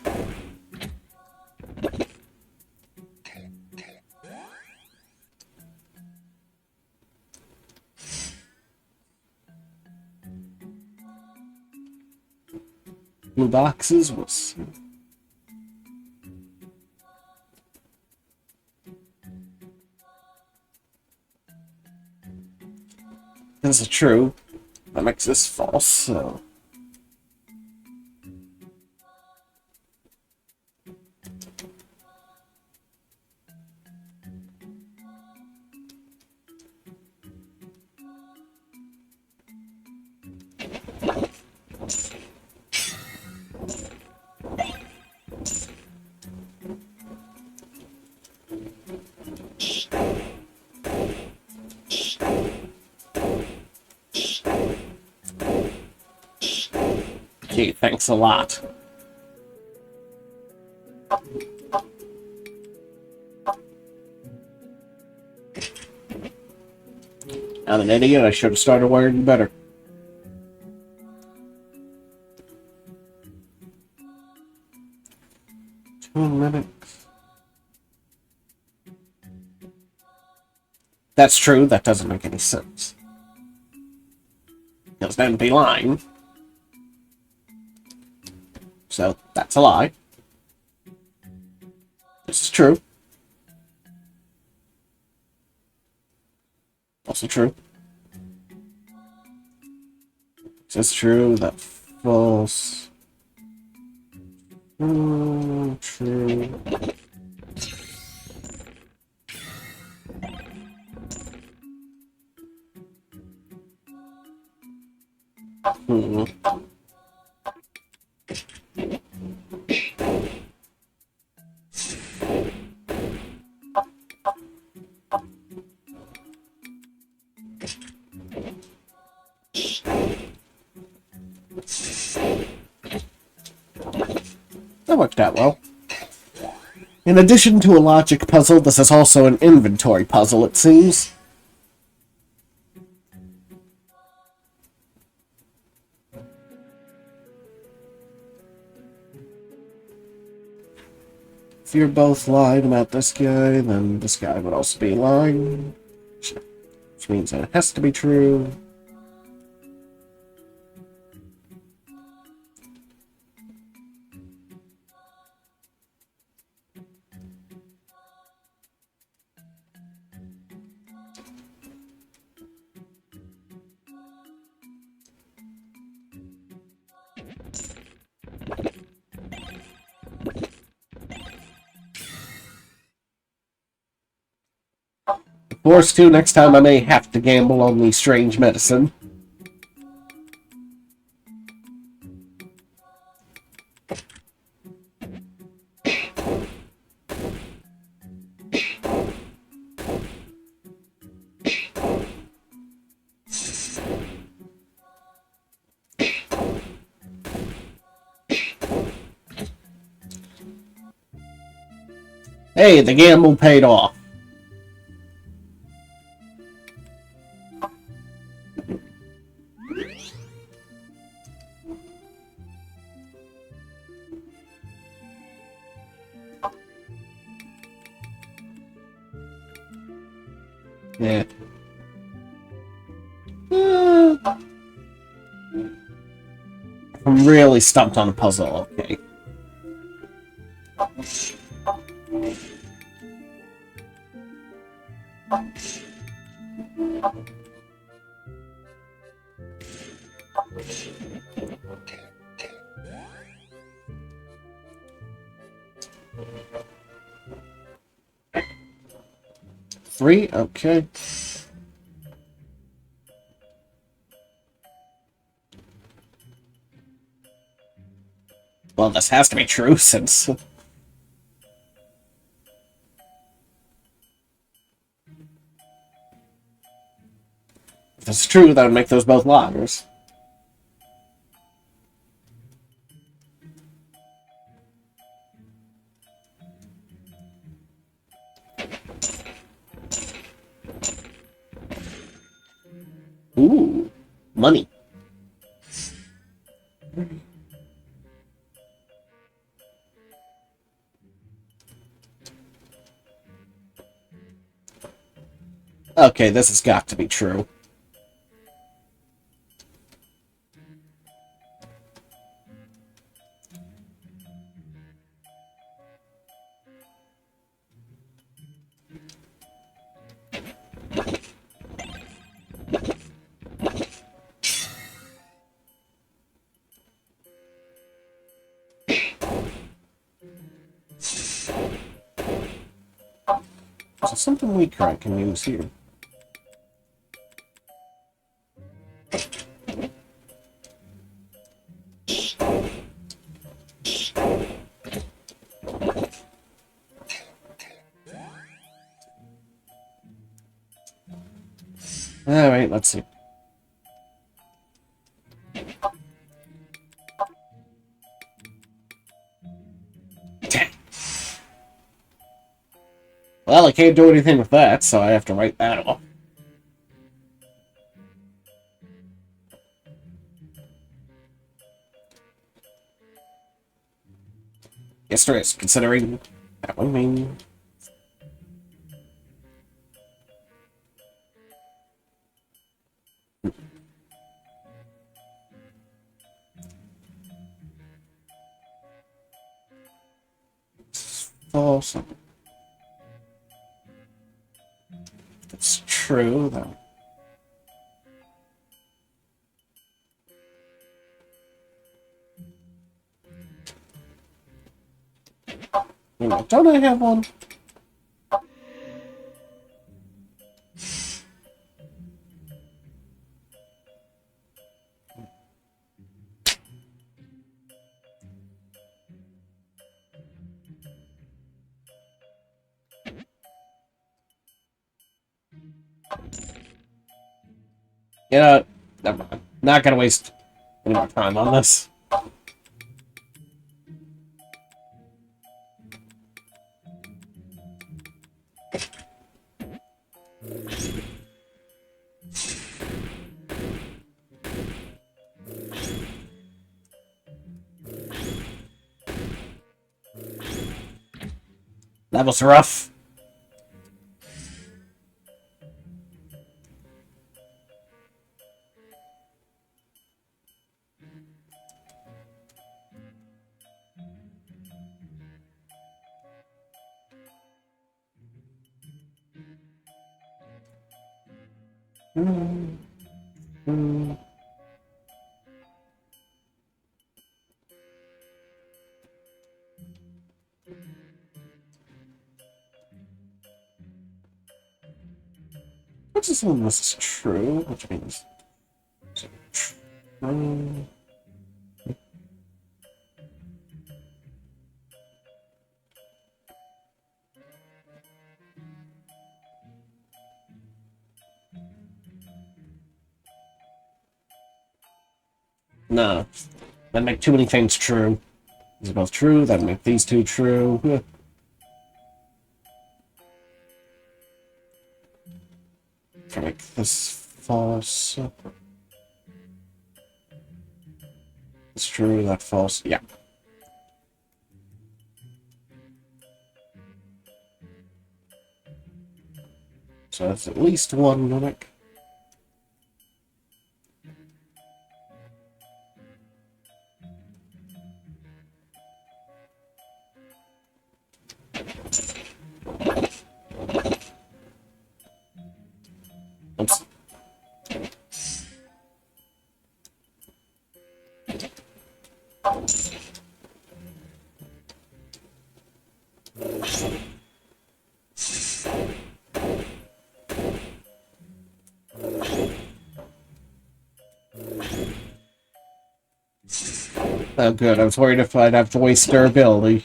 Blue boxes was. This is true. That makes this false, so. Gee, thanks a lot. I'm an idiot. I should have started wearing better. Minutes. That's true. That doesn't make any sense. Because then it'd be lying. So that's a lie. This is true. Also true. This is true. That's false. True. That worked out well. In addition to a logic puzzle, this is also an inventory puzzle, it seems. If you're both lying about this guy, then this guy would also be lying. Which means that it has to be true. Forced to, next time I may have to gamble on the strange medicine. Hey, the gamble paid off. Yeah. I'm really stumped on a puzzle, okay. Three? Okay. Well, this has to be true, since... If it's true, that would make those both liars. Ooh, money. Okay, this has got to be true. There's something weaker I can use here. Alright, let's see. Damn. Well, I can't do anything with that, so I have to write that off. Yes, there is, considering that would mean... false. That's true, though. Don't I have one? You know, never mind. Not gonna waste any more time on this. That was rough. Which is when this is true, which means true. No. That'd make too many things true. These are both true, that'd make these two true. Can make this false. It's true, that false. Yeah. So that's at least one mimic. Oops. Oh, good. I was worried if I'd have to waste their ability.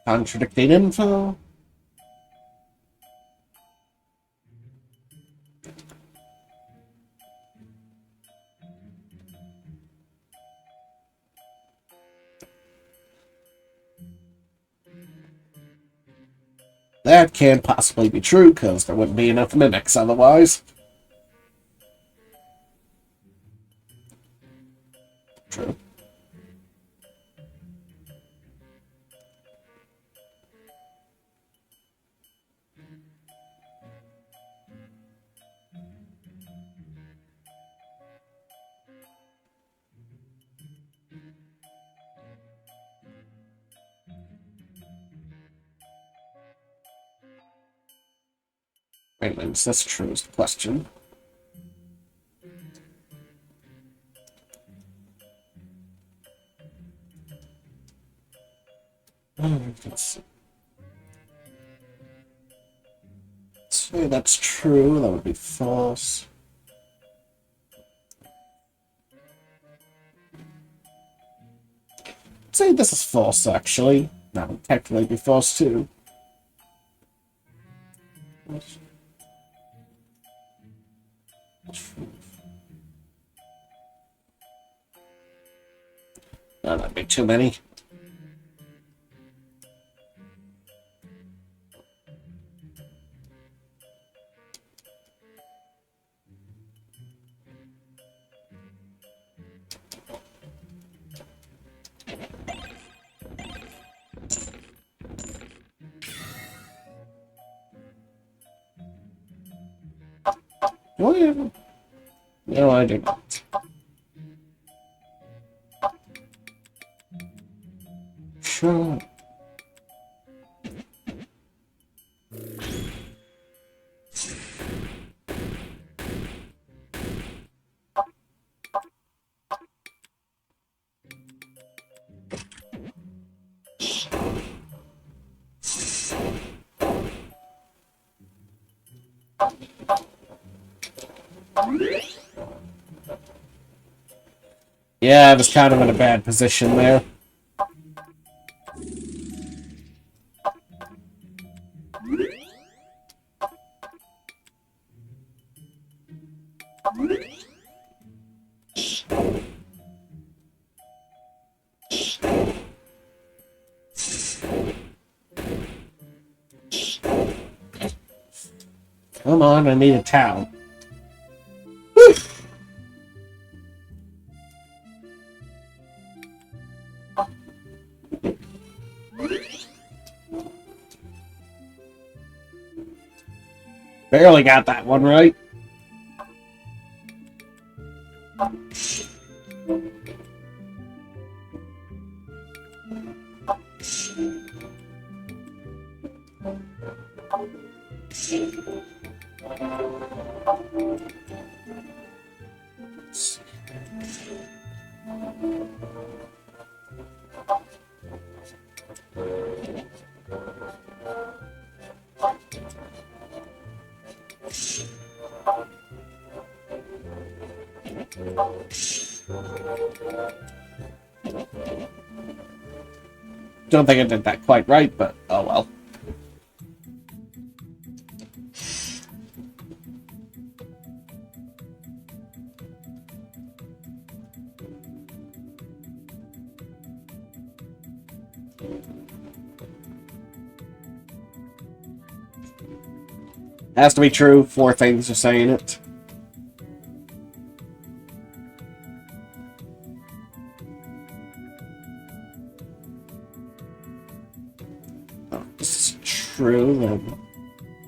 Contradicting info. That can't possibly be true, because there wouldn't be enough mimics otherwise. True. Wait a minute, that's true is the question. Let's see. Say that's true, that would be false. say this is false, actually. That would technically be false, too. No, that'd be too many. Whatever. No, I do not. Sure. Yeah, I was kind of in a bad position there. Come on, I need a towel. Whew. Barely got that one right. Don't think I did that quite right, but oh well. Has to be true. 4 things are saying it. Oh, this is true. Then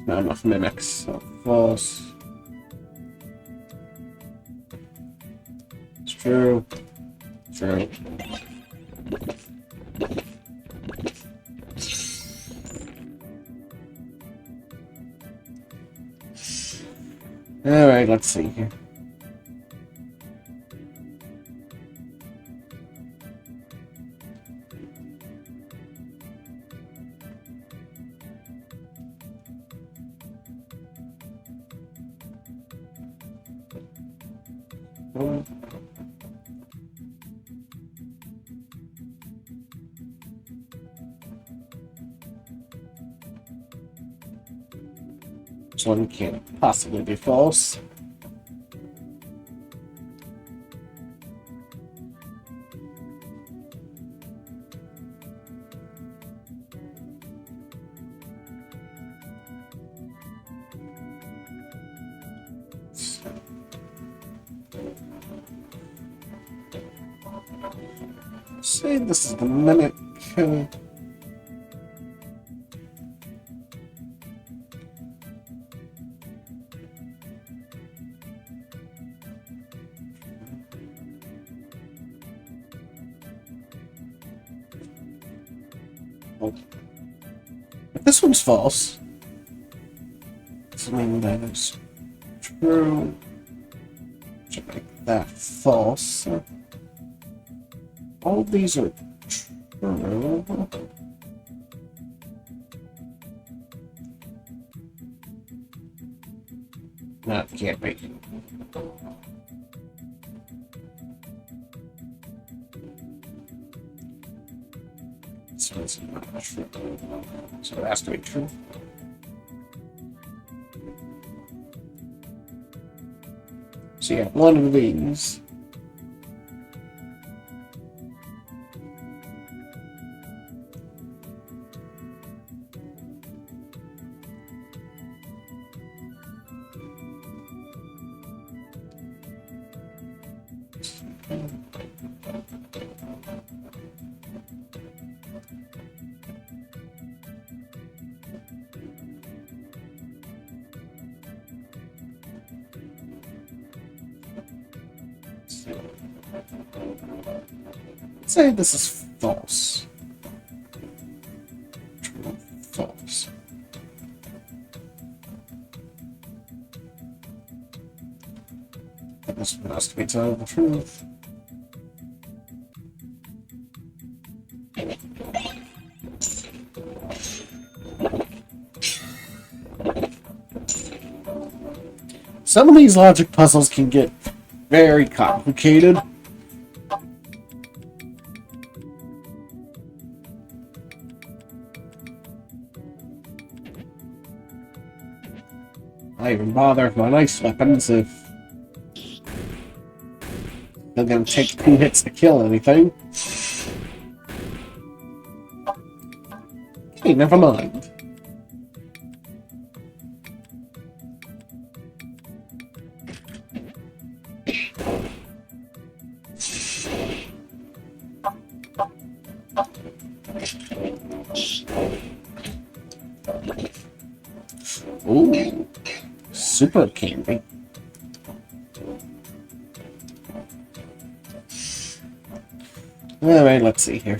not enough mimics. So false. It's true. True. Alright, let's see here. This one can't possibly be false. Say this is the mimic. If this one's false, so then that is true. Should make that false. All of these are true. No, it can't be. So it's not true. So it has to be true. So you got one of these. Say this is false. True, false. This one has to be telling the truth. Some of these logic puzzles can get very complicated. I even bother with my nice weapons if they're gonna take 2 hits to kill anything. Okay, never mind. Ooh, super candy. Alright, let's see here.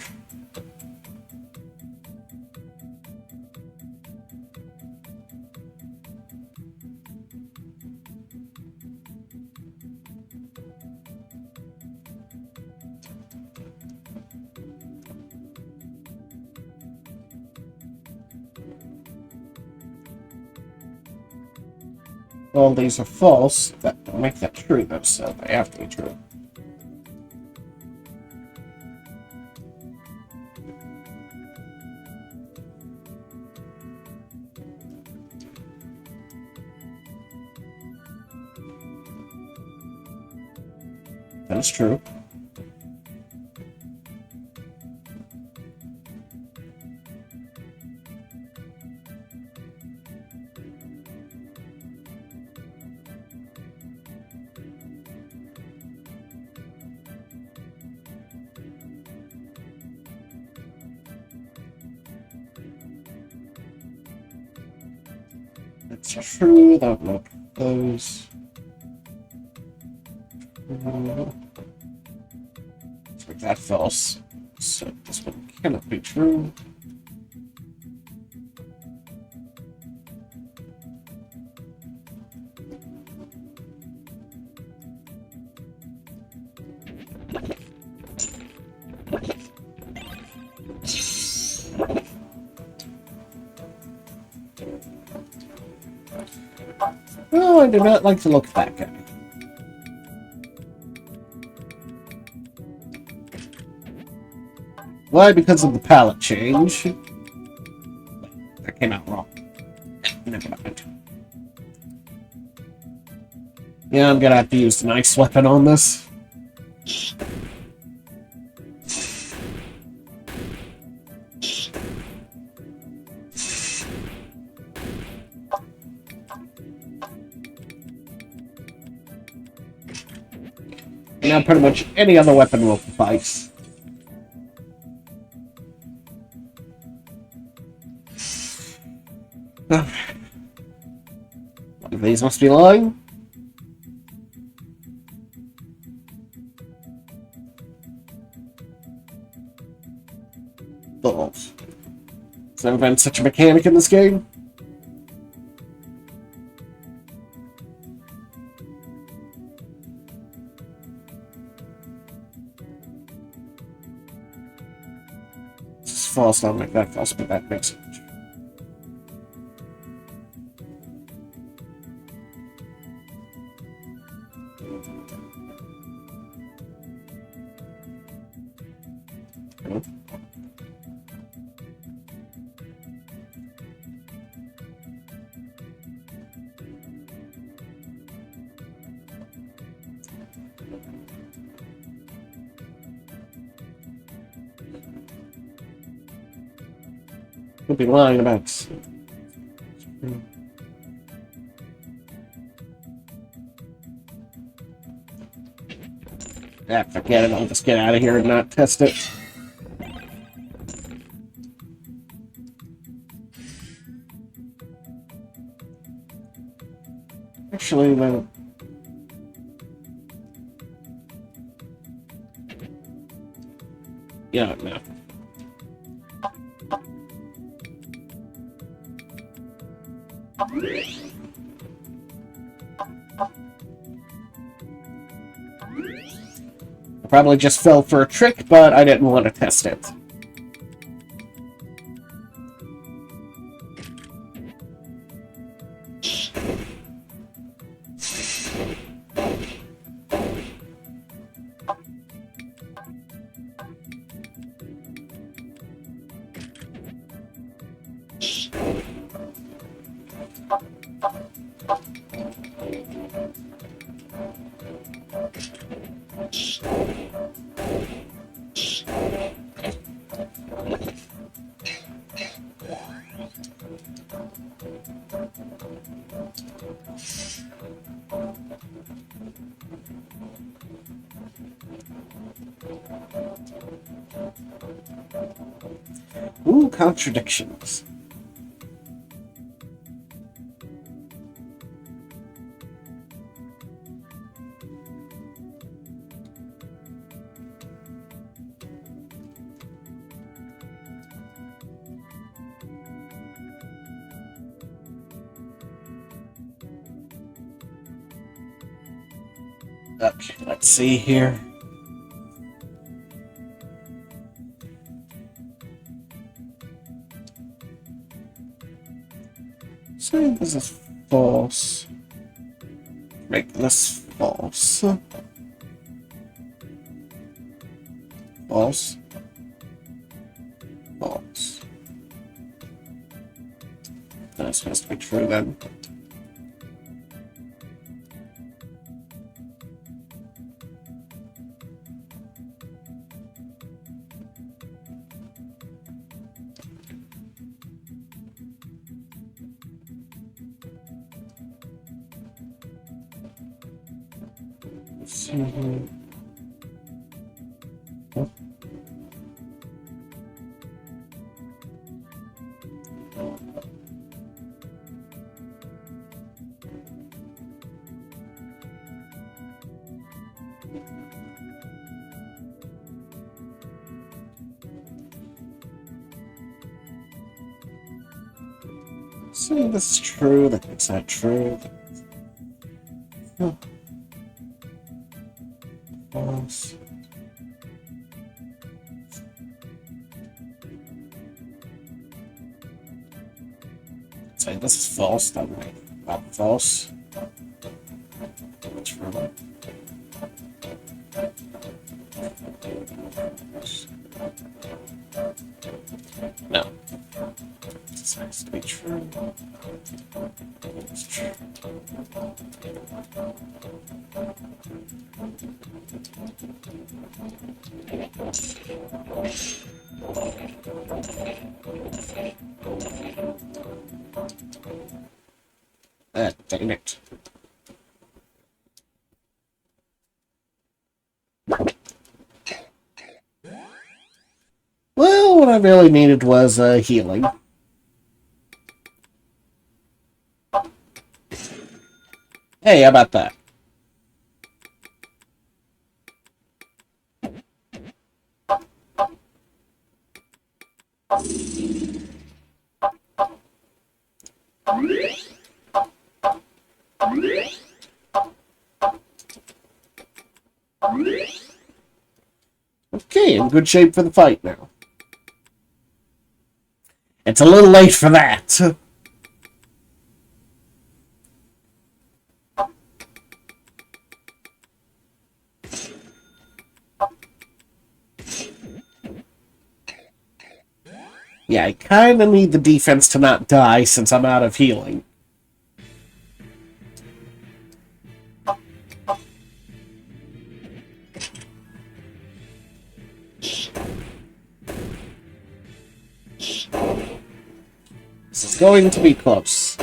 All these are false. That don't make that true, though, so they have to be true. That's true. It's true, that would make those. Let's make that false. So this one cannot be true. Oh, I do not like to look at that guy. Why? Because of the palette change. That came out wrong. Never mind. Yeah, I'm gonna have to use the nice weapon on this. Now pretty much any other weapon will suffice. One of these must be lying. Balls. Has never been such a mechanic in this game. This is false, not make that false, but that makes it. Could be lying about. Ah, forget it. I'll just get out of here and not test it. Actually, then. Yeah, no. I probably just fell for a trick, but I didn't want to test it. Ooh, contradictions. Okay, let's see here. So this is false. Make this false. False. False. That's supposed to be true then. See, this is true, that's not true. False. Say this is false, then right? Not false. True. No. This has to be true. It's true. Dang it. Well, what I really needed was healing. Hey, how about that? Okay, in good shape for the fight now. It's a little late for that. Yeah, I kind of need the defense to not die since I'm out of healing. This is going to be close.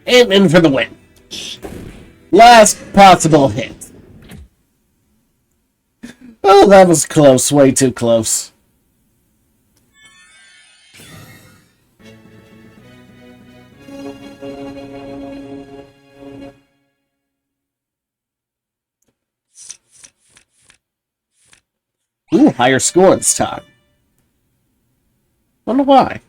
And in for the win. Last possible hit. Oh, that was close. Way too close. Ooh, higher score this time. Wonder why.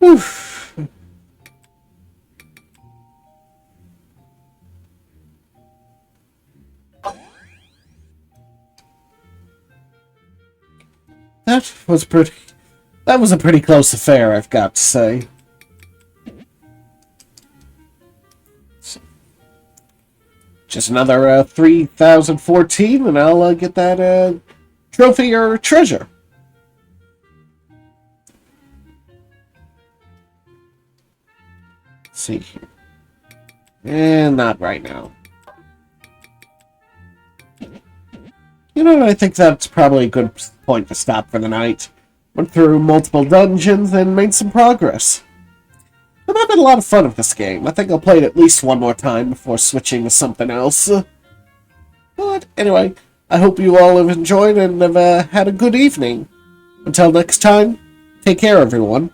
Oof. That was a pretty close affair, I've got to say. Just another 3014, and I'll get that trophy or treasure. Let's see here. And not right now. You know, I think that's probably a good point to stop for the night. Went through multiple dungeons and made some progress. I'm having a lot of fun with this game. I think I'll play it at least one more time before switching to something else. But anyway, I hope you all have enjoyed and have had a good evening. Until next time, take care, everyone.